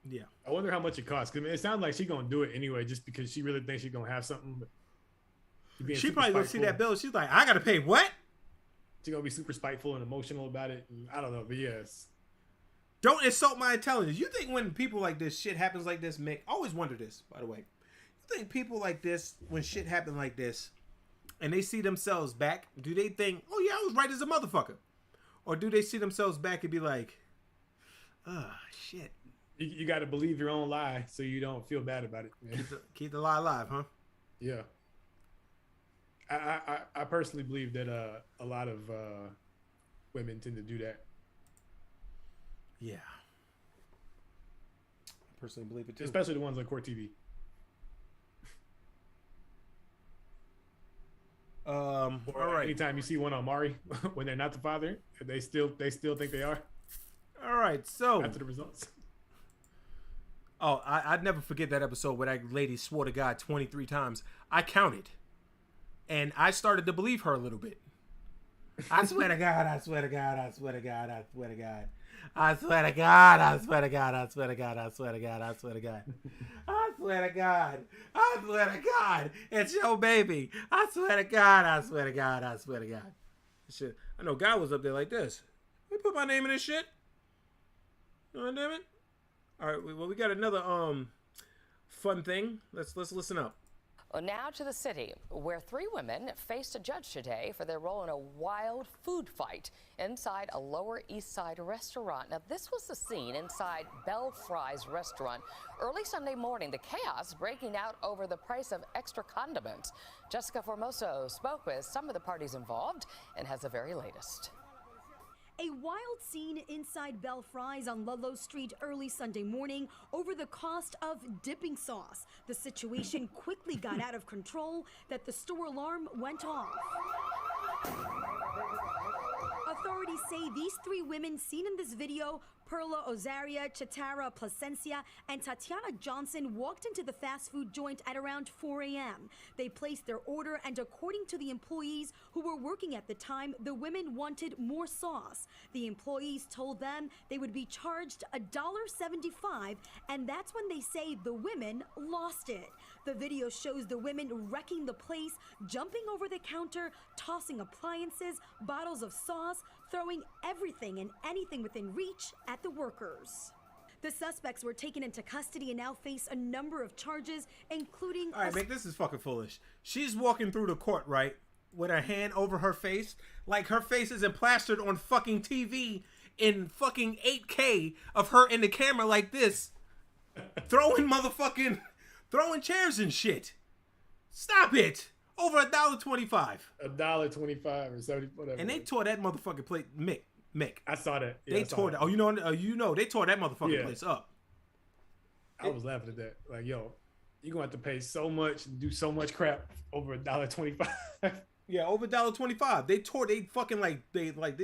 Yeah. I wonder how much it costs. Cause it sounds like she's gonna do it anyway, just because she really thinks she's gonna have something. But she probably gonna see that bill. She's like, I gotta pay what? She's gonna be super spiteful and emotional about it. And I don't know, but yes. Don't insult my intelligence. You think when people like this, shit happens like this, Mick? I always wonder this, by the way. You think people like this, when shit happens like this, and they see themselves back, do they think, oh yeah, I was right as a motherfucker? Or do they see themselves back and be like, oh, shit. You got to believe your own lie so you don't feel bad about it. Keep the lie alive, huh? Yeah. I personally believe that a lot of women tend to do that. Yeah. I personally believe it too. Especially the ones on Court TV. All right. Anytime you see one on Mari when they're not the father, they still think they are. All right, so after the results. Oh, I'd never forget that episode where that lady swore to God 23 times. I counted. And I started to believe her a little bit. I swear to God, I swear to God, I swear to God, I swear to God. I swear to God, I swear to God, I swear to God, I swear to God, I swear to God. I swear to God, I swear to God, it's your baby. I swear to God, I swear to God, I swear to God. Shit, I know God was up there like this. We put my name in this shit. Oh, damn it. All right, well, we got another fun thing. Let's listen up. Well, now to the city, where 3 women faced a judge today for their role in a wild food fight inside a Lower East Side restaurant. Now, this was the scene inside Belle Fry's restaurant early Sunday morning. The chaos breaking out over the price of extra condiments. Jessica Formoso spoke with some of the parties involved and has the very latest. A wild scene inside Belle Fry's on Ludlow Street early Sunday morning over the cost of dipping sauce. The situation quickly got out of control that the store alarm went off. Authorities say these 3 women seen in this video, Perla Ozaria, Chatara Placencia, and Tatiana Johnson, walked into the fast food joint at around 4 a.m. They placed their order, and according to the employees who were working at the time, the women wanted more sauce. The employees told them they would be charged $1.75, and that's when they say the women lost it. The video shows the women wrecking the place, jumping over the counter, tossing appliances, bottles of sauce, throwing everything and anything within reach at the workers. The suspects were taken into custody and now face a number of charges, including... All right, Mick, this is fucking foolish. She's walking through the court, right, with her hand over her face, like her face isn't plastered on fucking TV in fucking 8K of her in the camera like this, throwing chairs and shit. Stop it. Over $1.25. $1.25 or 70, whatever. And they tore that motherfucking place, Mick. I saw that. Yeah, They tore that. Oh, you know, they tore that motherfucking place up. I was laughing at that. Like, yo, you're gonna have to pay so much and do so much crap over $1.25. Yeah, over $1.25. They fucking the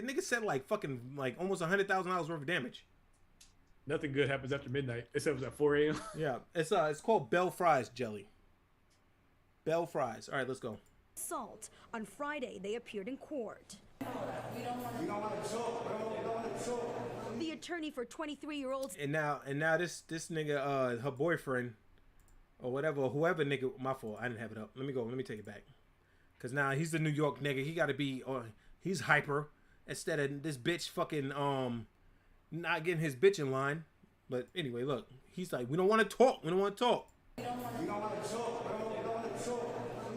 niggas said almost $100,000 worth of damage. Nothing good happens after midnight. It said it was at 4 a.m. Yeah, it's called Bell Fries jelly. Bell Fries. All right, let's go. Assault. On Friday, they appeared in court. The attorney for 23-year-olds. And now this nigga, her boyfriend, or whoever nigga, my fault. I didn't have it up. Let me take it back. Cause now he's the New York nigga. He got to be, he's hyper instead of this bitch fucking not getting his bitch in line. But anyway, look, he's like, we don't want to talk.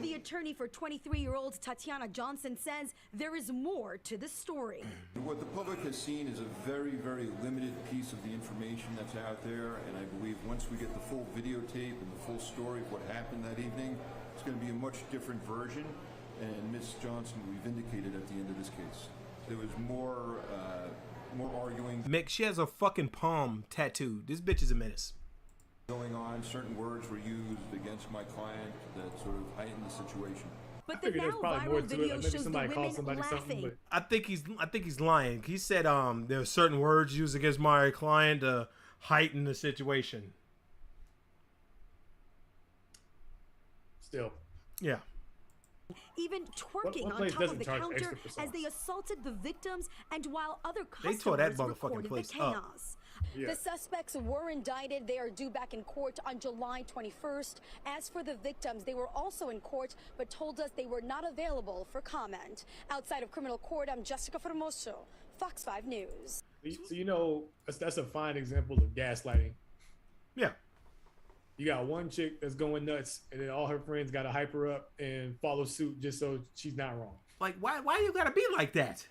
The attorney for 23-year-old Tatiana Johnson says there is more to the story. What the public has seen is a very, very limited piece of the information that's out there, and I believe once we get the full videotape and the full story of what happened that evening, it's going to be a much different version, and Ms. Johnson will be vindicated at the end of this case. There was more arguing. Mick, she has a fucking palm tattooed. This bitch is a menace. Going on, certain words were used against my client that sort of heightened the situation. But the now viral video shows the women laughing. I think he's lying. He said there are certain words used against my client to heighten the situation. Still. Yeah. Even twerking on top of the counter as they assaulted the victims, and while other customers recorded the chaos. The suspects were indicted. They are due back in court on July 21st. As for the victims, they were also in court, but told us they were not available for comment. Outside of criminal court, I'm Jessica Formoso, Fox 5 News. So you know, that's a fine example of gaslighting. Yeah. You got one chick that's going nuts, and then all her friends got to hype her up and follow suit just so she's not wrong. Like, why you gotta be like that?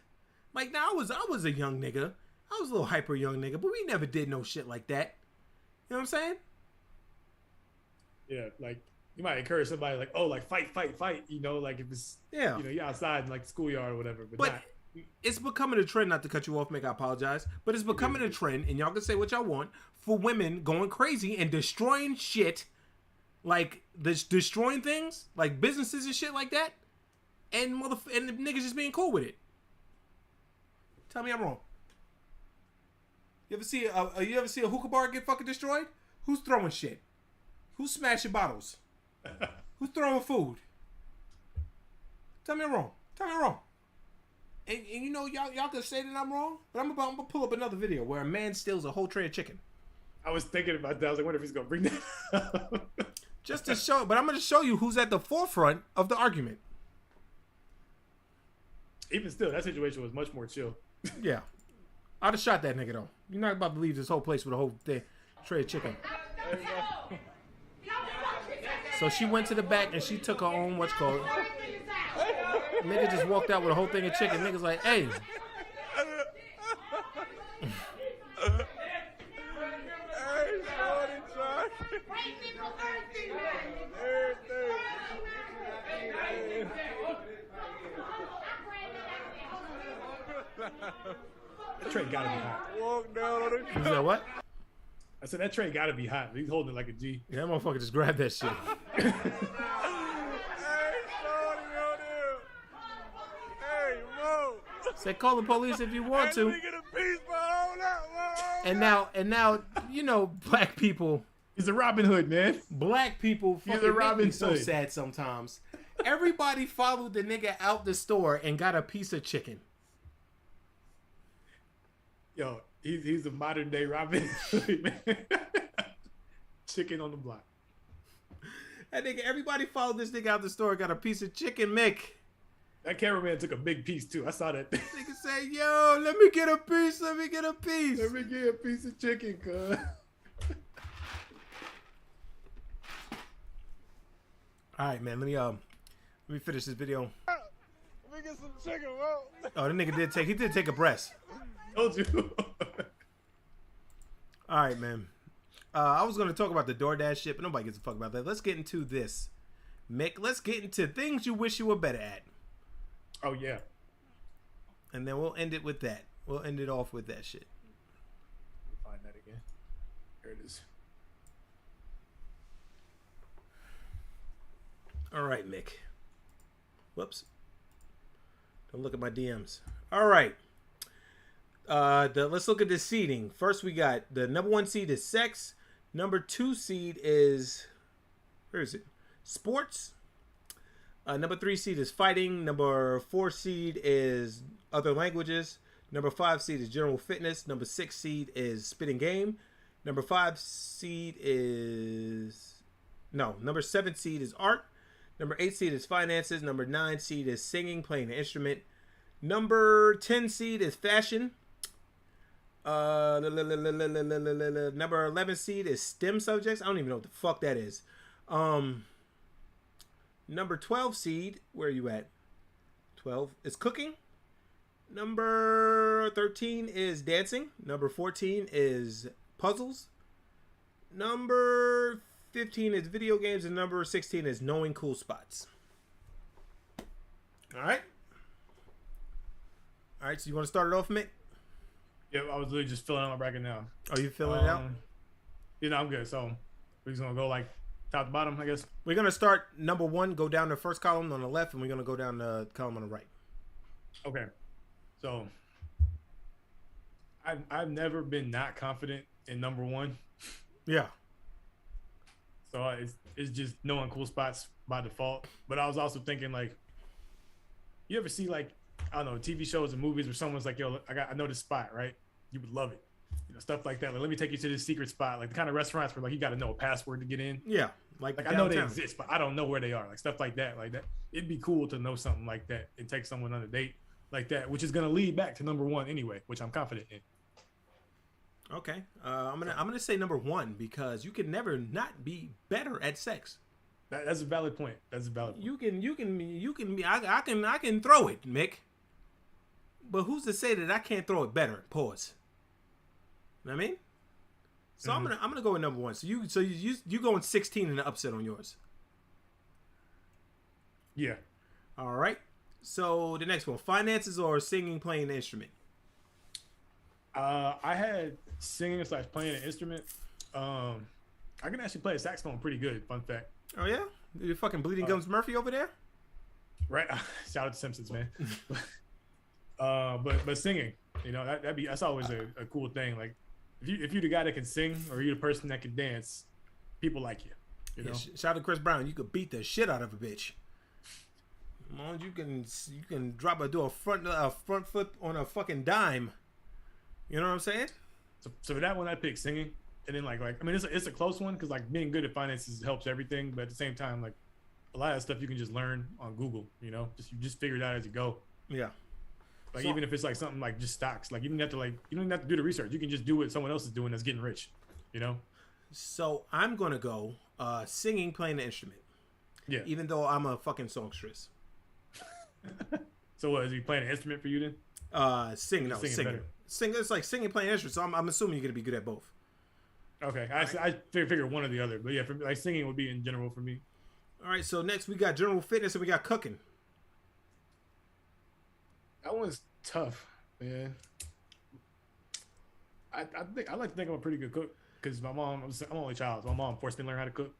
Like, now I was a young nigga. I was a little hyper young nigga, but we never did no shit like that. You know what I'm saying? Yeah, like, you might encourage somebody like, oh, like, fight, you know, like if it's, you know, you're outside in like the schoolyard or whatever, but not. It's becoming a trend, not to cut you off, Mick, I apologize, but it's becoming a trend, and y'all can say what y'all want, for women going crazy and destroying shit, like, destroying things, like businesses and shit like that, and the niggas just being cool with it. Tell me I'm wrong. You ever see a hookah bar get fucking destroyed? Who's throwing shit? Who's smashing bottles? Who's throwing food? Tell me I'm wrong. And you know, y'all can say that I'm wrong, but I'm gonna pull up another video where a man steals a whole tray of chicken. I was thinking about that. I was like, wonder if he's gonna bring that up. Just to show, but I'm gonna show you who's at the forefront of the argument. Even still, that situation was much more chill. Yeah. I'd have shot that nigga though. You're not about to leave this whole place with a whole tray of chicken. So she went to the back and she took her own Nigga just walked out with a whole thing of chicken. Nigga's like, hey. That tray gotta be hot. Walk down on You said what? I said that tray gotta be hot. He's holding it like a G. Yeah, that motherfucker just grabbed that shit. Say call the police if you want to. And now, you know, black people. He's a Robin Hood, man. Black people fucking make me so sad sometimes. Everybody followed the nigga out the store and got a piece of chicken. Yo, he's a modern day Robin Hood, man. Chicken on the block. That nigga, everybody followed this nigga out the store and got a piece of chicken, Mick. That cameraman took a big piece too. I saw that. Nigga say, "Yo, let me get a piece. Let me get a piece. Let me get a piece of chicken, cuz." All right, man. Let me finish this video. Let me get some chicken, bro. Oh, the nigga did take a breast. Told you. All right, man. I was gonna talk about the DoorDash shit, but nobody gives a fuck about that. Let's get into this, Mick. Let's get into things you wish you were better at. Oh yeah. And then we'll end it with that. We'll end it off with that shit. Find that again. There it is. All right, Mick. Whoops. Don't look at my DMs. All right. Let's look at the seeding. First, we got the number 1 seed is sex. Number 2 seed is, where is it? Sports. Number 3 seed is fighting. Number 4 seed is other languages. Number 5 seed is general fitness. Number 6 seed is spitting game. Number 5 seed is, no, number 7 seed is art. Number 8 seed is finances. Number 9 seed is singing, playing an instrument. Number 10 seed is fashion. Number 11 seed is STEM subjects. I don't even know what the fuck that is. Number 12 seed, where are you at? 12 is cooking. Number 13 is dancing. Number 14 is puzzles. Number 15 is video games. And number 16 is knowing cool spots. All right. All right, so you want to start it off, Mick? Yeah, I was literally just filling out my bracket now. Are you filling it out? You know, I'm good. So we're just gonna go like top to bottom, I guess. We're gonna start number 1, go down the first column on the left, and we're gonna go down the column on the right. Okay. So I've never been not confident in number 1. Yeah. So it's just knowing cool spots by default. But I was also thinking, like, you ever see, like, I don't know, TV shows and movies where someone's like, yo, I know this spot, right? You would love it. You know, stuff like that. Like, let me take you to this secret spot. Like the kind of restaurants where like you got to know a password to get in. Yeah. Like I know they exist, but I don't know where they are. Like stuff like that. Like that. It'd be cool to know something like that and take someone on a date like that, which is gonna lead back to number 1 anyway, which I'm confident in. Okay. I'm gonna say number 1 because you can never not be better at sex. That's a valid point. That's a valid point. You can be. I can throw it, Mick. But who's to say that I can't throw it better? Pause. You know what I mean? So I'm gonna go with number 1. So you going 16 in the upset on yours. Yeah. All right. So the next one, finances or singing, playing an instrument. I had singing / playing an instrument. I can actually play a saxophone pretty good. Fun fact. Oh yeah, you fucking Bleeding Gums Murphy over there. Right. Shout out to Simpsons, man. But singing, you know, that's always a cool thing. Like if you're the guy that can sing or you're the person that can dance, people like you. You know. Yeah, shout out to Chris Brown. You could beat the shit out of a bitch. As long as you can do a front flip on a fucking dime. You know what I'm saying? So for that one, I picked singing, and then like I mean, it's a close one because like being good at finances helps everything, but at the same time, like a lot of stuff you can just learn on Google. You know, you just figure it out as you go. Yeah. Like even if it's like something like just stocks, like you don't even have to do the research. You can just do what someone else is doing that's getting rich. You know. So I'm gonna go singing, playing the instrument. Yeah. Even though I'm a fucking songstress. So what, is he playing an instrument for you then? Singing. Better. Sing. It's like singing, playing instruments. So I'm assuming you're gonna be good at both. Okay, I figure one or the other, but yeah, like singing would be in general for me. All right, so next we got general fitness and we got cooking. That one's tough, man. I like to think I'm a pretty good cook because I'm an only child, so my mom forced me to learn how to cook.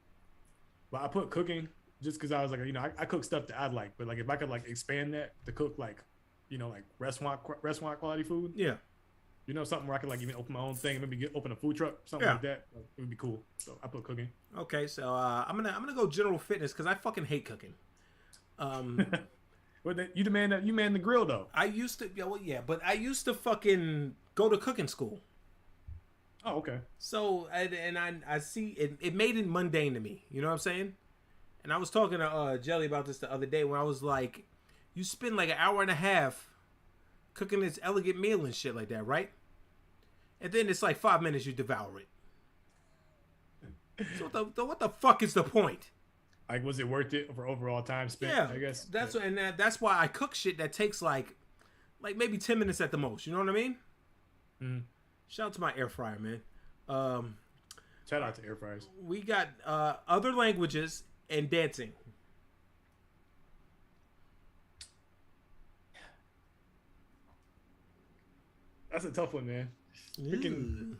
But I put cooking just because I was like, you know, I cook stuff that I like, but like if I could like expand that to cook like, you know, like restaurant quality food. Yeah. You know, something where I could like even open my own thing, maybe open a food truck, something like that. It would be cool. So I put cooking. Okay, so I'm gonna go general fitness because I fucking hate cooking. But you man the grill though. I used to, but I used to fucking go to cooking school. Oh, okay. So I see it made it mundane to me. You know what I'm saying? And I was talking to Jelly about this the other day when I was like, you spend like an hour and a half cooking this elegant meal and shit like that, right? And then it's like 5 minutes you devour it. So what the fuck is the point? Like, was it worth it for overall time spent? Yeah, I guess that's that's why I cook shit that takes like maybe 10 minutes at the most. You know what I mean? Mm. Shout out to my air fryer, man. Shout out to air fryers. We got other languages and dancing. That's a tough one, man. Freaking,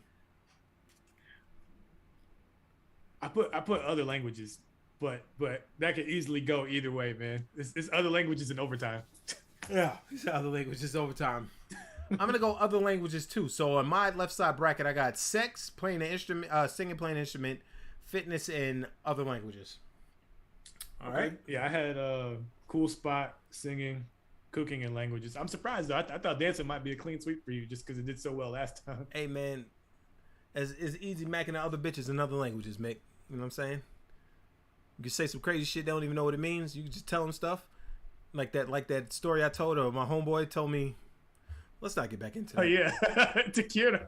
I put other languages, but that could easily go either way, man. It's other languages in overtime. Yeah, it's other languages overtime. I'm gonna go other languages too. So on my left side bracket, I got sex, playing an instrument, singing, playing an instrument, fitness, and other languages. All right. Yeah, I had cool spot, singing, cooking, and languages. I'm surprised though. I thought dancing might be a clean sweep for you just because it did so well last time. Hey man, it's easy macking at other bitches in other languages, Mick. You know what I'm saying? You can say some crazy shit they don't even know what it means. You can just tell them stuff like that story I told her. My homeboy told me. Let's not get back into that. Oh yeah, Tequila.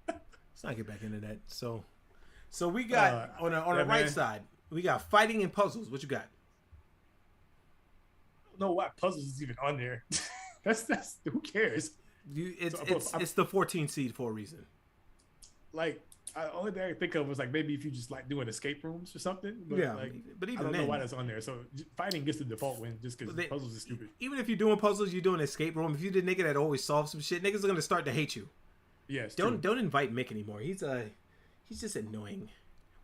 Let's not get back into that. So we got on the right side, we got fighting and puzzles. What you got? I don't know why puzzles is even on there. that's who cares? It's the 14 seed for a reason. Like, only thing I think of was like maybe if you just like doing escape rooms or something. But yeah, like, but even I don't then, know why that's on there. So fighting gets the default win just because puzzles is stupid. Even if you're doing puzzles, you're doing an escape room. If you're the nigga that always solves some shit, niggas are gonna start to hate you. Yes. Don't invite Mick anymore. He's just annoying.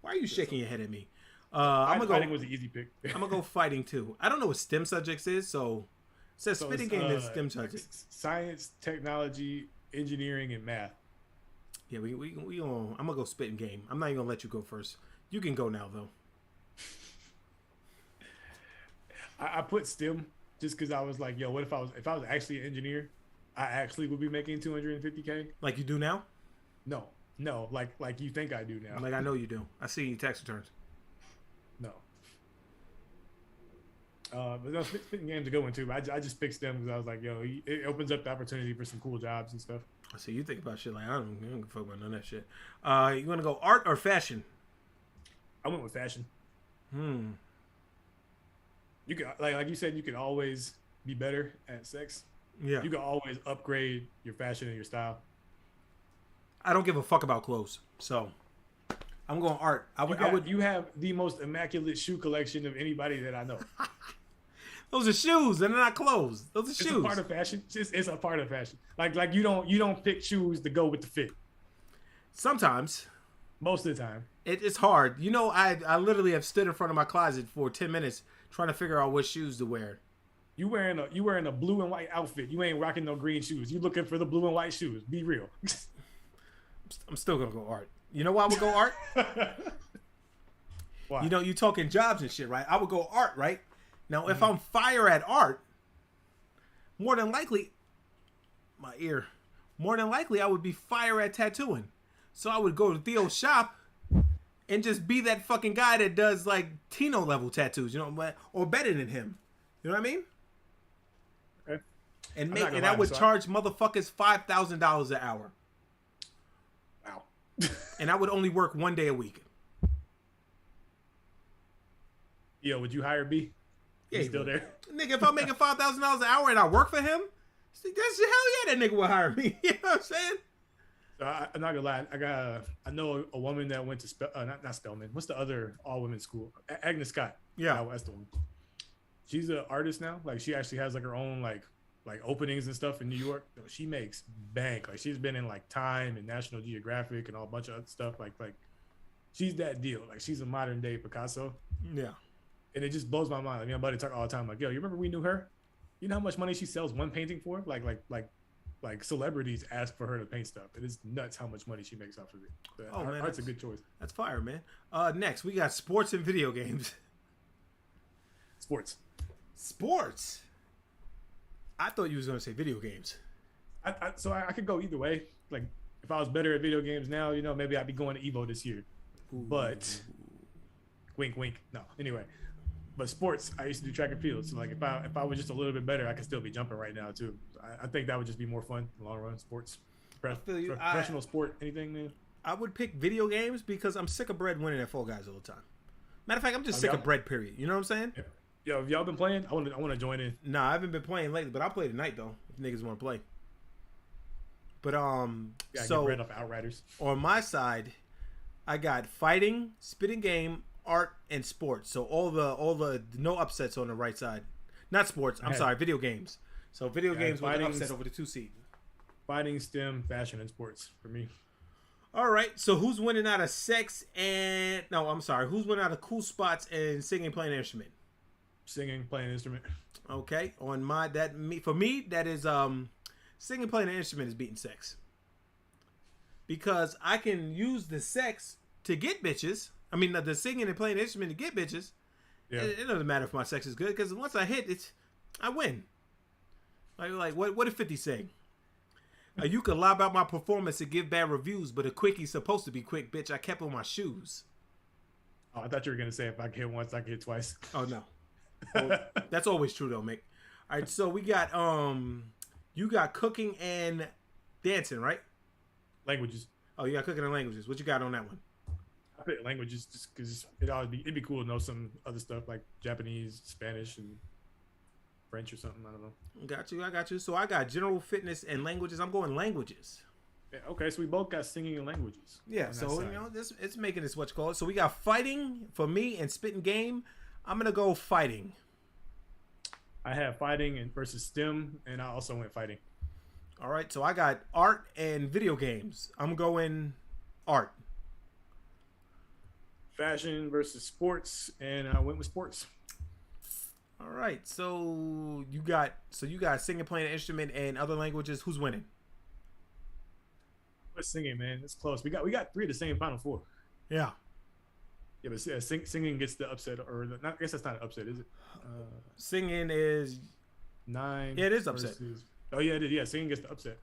Why are you shaking your head at me? I'm gonna go. Fighting was an easy pick. I'm gonna go fighting too. I don't know what STEM subjects is, so it says spitting game is STEM subjects. Science, technology, engineering, and math. Yeah, we I'm gonna go spitting game. I'm not even gonna let you go first. You can go now though. I put STEM just because I was like, yo, what if I was actually an engineer? I actually would be making $250K. Like you do now? No, like you think I do now. Like I know you do. I see your tax returns. No. But no, spitting game's a good one too. But I just picked STEM because I was like, yo, it opens up the opportunity for some cool jobs and stuff. So you think about shit like I don't give a fuck about none of that shit. You want to go art or fashion? I went with fashion. You can like you said, you can always be better at sex. Yeah. You can always upgrade your fashion and your style. I don't give a fuck about clothes, so I'm going art. You have the most immaculate shoe collection of anybody that I know. Those are shoes, and they're not clothes. Those are shoes. It's a part of fashion. It's a part of fashion. Like you don't pick shoes to go with the fit. Sometimes. Most of the time. It's hard. You know, I literally have stood in front of my closet for 10 minutes trying to figure out what shoes to wear. You wearing a blue and white outfit. You ain't rocking no green shoes. You looking for the blue and white shoes. Be real. I'm still gonna go art. You know why I would go art? Why? You know, you talking jobs and shit, right? I would go art, right? Now, if I'm fire at art, more than likely I would be fire at tattooing. So I would go to Theo's shop and just be that fucking guy that does like Tino level tattoos, you know, or better than him. You know what I mean? Okay. And I would charge motherfuckers $5,000 an hour. Wow. And I would only work 1 day a week. Yo, would you hire B? Yeah, He's still there. Nigga, if I'm making $5,000 an hour and I work for him, that's hell yeah, that nigga will hire me. You know what I'm saying? So I'm not gonna lie. I know a woman that went to not Spelman. What's the other all women school? Agnes Scott. Yeah, that's the one. She's an artist now. Like she actually has like her own like openings and stuff in New York. She makes bank. Like she's been in like Time and National Geographic and all a bunch of other stuff. Like she's that deal. Like she's a modern day Picasso. Yeah. And it just blows my mind. Like, my buddy talk all the time. Like, yo, you remember we knew her? You know how much money she sells one painting for? Like celebrities ask for her to paint stuff. It is nuts how much money she makes off of it. But art's a good choice. That's fire, man. Next we got sports and video games. Sports. I thought you was gonna say video games. So I could go either way. Like if I was better at video games now, you know, maybe I'd be going to Evo this year. Ooh. But wink, wink. No. Anyway, But sports, I used to do track and field. So like if I was just a little bit better, I could still be jumping right now too. I think that would just be more fun in the long run. Sports, professional sport, anything, man. I would pick video games because I'm sick of Bread winning at Fall Guys all the time. Matter of fact, I'm just sick of Bread. Period. You know what I'm saying? Yeah. Yo, have y'all been playing? I want to join in. Nah, I haven't been playing lately, but I'll play tonight though if niggas want to play. But so get Bread off Outriders. On my side, I got fighting, spitting game, art, and sports. So all the no upsets on the right side. Not sports. I'm sorry, video games. So video games with an upset over the 2 seed. Fighting, STEM, fashion, and sports for me. All right. So who's winning out of sex and who's winning out of cool spots and singing, playing an instrument? Singing, playing an instrument. Okay. For me that is singing, playing an instrument is beating sex. Because I can use the sex to get bitches. I mean, the singing and playing an instrument to get bitches. Yeah. It doesn't matter if my sex is good because once I hit it, I win. Like what did 50 say? You could lie about my performance and give bad reviews, but a quickie's supposed to be quick, bitch. I kept on my shoes. Oh, I thought you were gonna say if I can hit once, I can hit twice. Oh no, well, that's always true though, Mick. All right, so we got you got cooking and dancing, right? Languages. Oh, you got cooking and languages. What you got on that one? I pick languages just because it'd be cool to know some other stuff like Japanese, Spanish, and French or something. I don't know. I got you. So I got general fitness and languages. I'm going languages. Yeah, okay, so we both got singing and languages. Yeah, so it's making this what you call it. So we got fighting for me and spitting game. I'm gonna go fighting. I have fighting and versus STEM, and I also went fighting. All right, so I got art and video games. I'm going art. Fashion versus sports, and I went with sports. All right, so you got singing, playing an instrument, and other languages. Who's winning? What's singing, man? It's close. We got 3 of the same Final Four. Yeah. Yeah, but singing gets the upset, I guess that's not an upset, is it? Singing is 9. Yeah, it is upset. Oh yeah, it is. Yeah, singing gets the upset.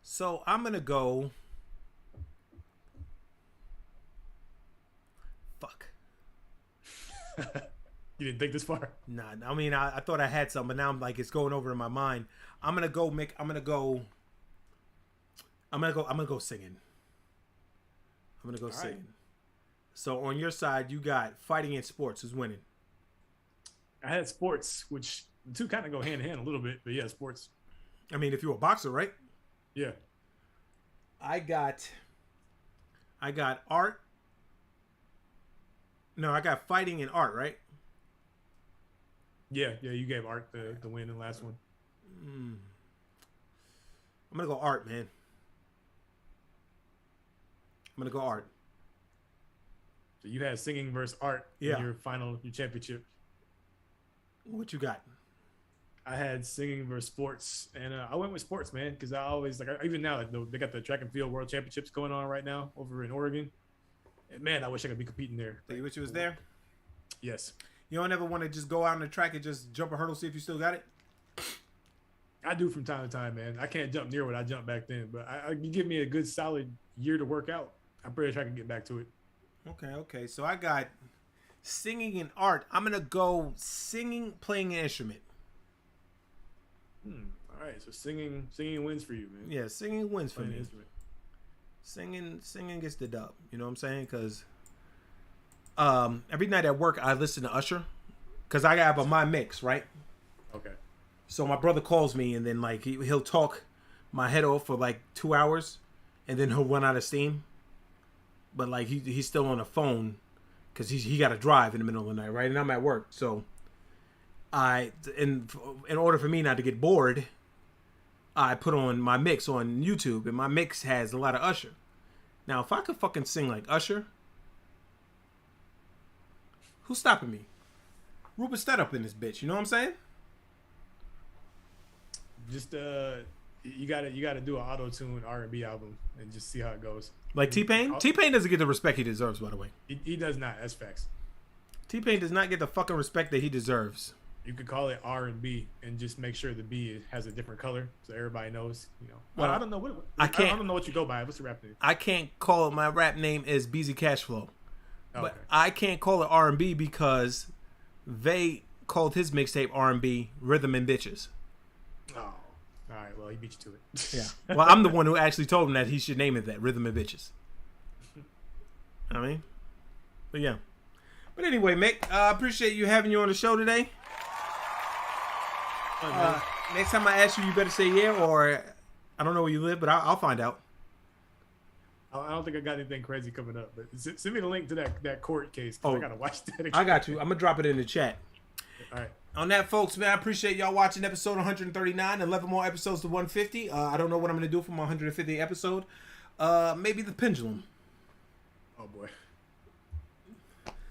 So I'm gonna go. Fuck. You didn't think this far? Nah, I mean I thought I had some, but now I'm like it's going over in my mind. I'm gonna go Mick. I'm gonna go singing. I'm gonna go singing. Right. So on your side, you got fighting and sports. Who's winning? I had sports, which the two kind of go hand in hand a little bit, but yeah, sports. I mean, if you're a boxer, right? Yeah. I got art. No, I got fighting and art, right? Yeah, you gave art the win in the last one. I'm gonna go art, man. I'm gonna go art. So you had singing versus art in your championship. What you got? I had singing versus sports, and I went with sports, man, because I always even now they got the track and field world championships going on right now over in Oregon. And man, I wish I could be competing there. So you wish you was there? Yes. You don't ever want to just go out on the track and just jump a hurdle, see if you still got it? I do from time to time, man. I can't jump near what I jumped back then, but you give me a good solid year to work out, I'm pretty sure I can get back to it. Okay. So I got singing and art. I'm gonna go singing, playing an instrument. All right. So singing wins for you, man. Yeah, singing wins for me. Instrument. Singing gets the dub. You know what I'm saying? Because every night at work I listen to Usher, because I have my mix, right? Okay. So my brother calls me and then like he'll talk my head off for like 2 hours, and then he'll run out of steam. But like he's still on the phone because he got to drive in the middle of the night, right? And I'm at work, so in order for me not to get bored, I put on my mix on YouTube, and my mix has a lot of Usher. Now, if I could fucking sing like Usher, who's stopping me? Rupert Stead up in this bitch. You know what I'm saying? Just you gotta do an auto-tune R&B album and just see how it goes. Like T-Pain? T-Pain doesn't get the respect he deserves, by the way. He does not. That's facts. T-Pain does not get the fucking respect that he deserves. You could call it R&B and just make sure the B has a different color so everybody knows. You know. Well, I don't know what I don't know what you go by. What's the rap name? I can't call it. My rap name is BZ Cashflow. But I can't call it R&B because they called his mixtape R&B Rhythm and Bitches. Oh, all right. Well, he beat you to it. Yeah. Well, I'm the one who actually told him that he should name it that, Rhythm and Bitches. I mean, but yeah. But anyway, Mick, I appreciate you having you on the show today. Next time I ask you, you better say yeah, or I don't know where you live, but I'll find out. I don't think I got anything crazy coming up, but send me the link to that court case. I gotta watch that again. I got you. I'm gonna drop it in the chat. All right. On that, folks, man, I appreciate y'all watching episode 139. 11 more episodes to 150. I don't know what I'm gonna do for my 150th episode. Maybe the pendulum. Oh boy.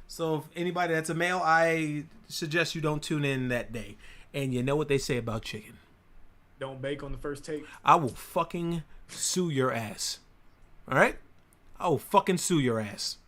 So if anybody that's a male, I suggest you don't tune in that day. And you know what they say about chicken. Don't bake on the first take. I will fucking sue your ass. All right? I will fucking sue your ass.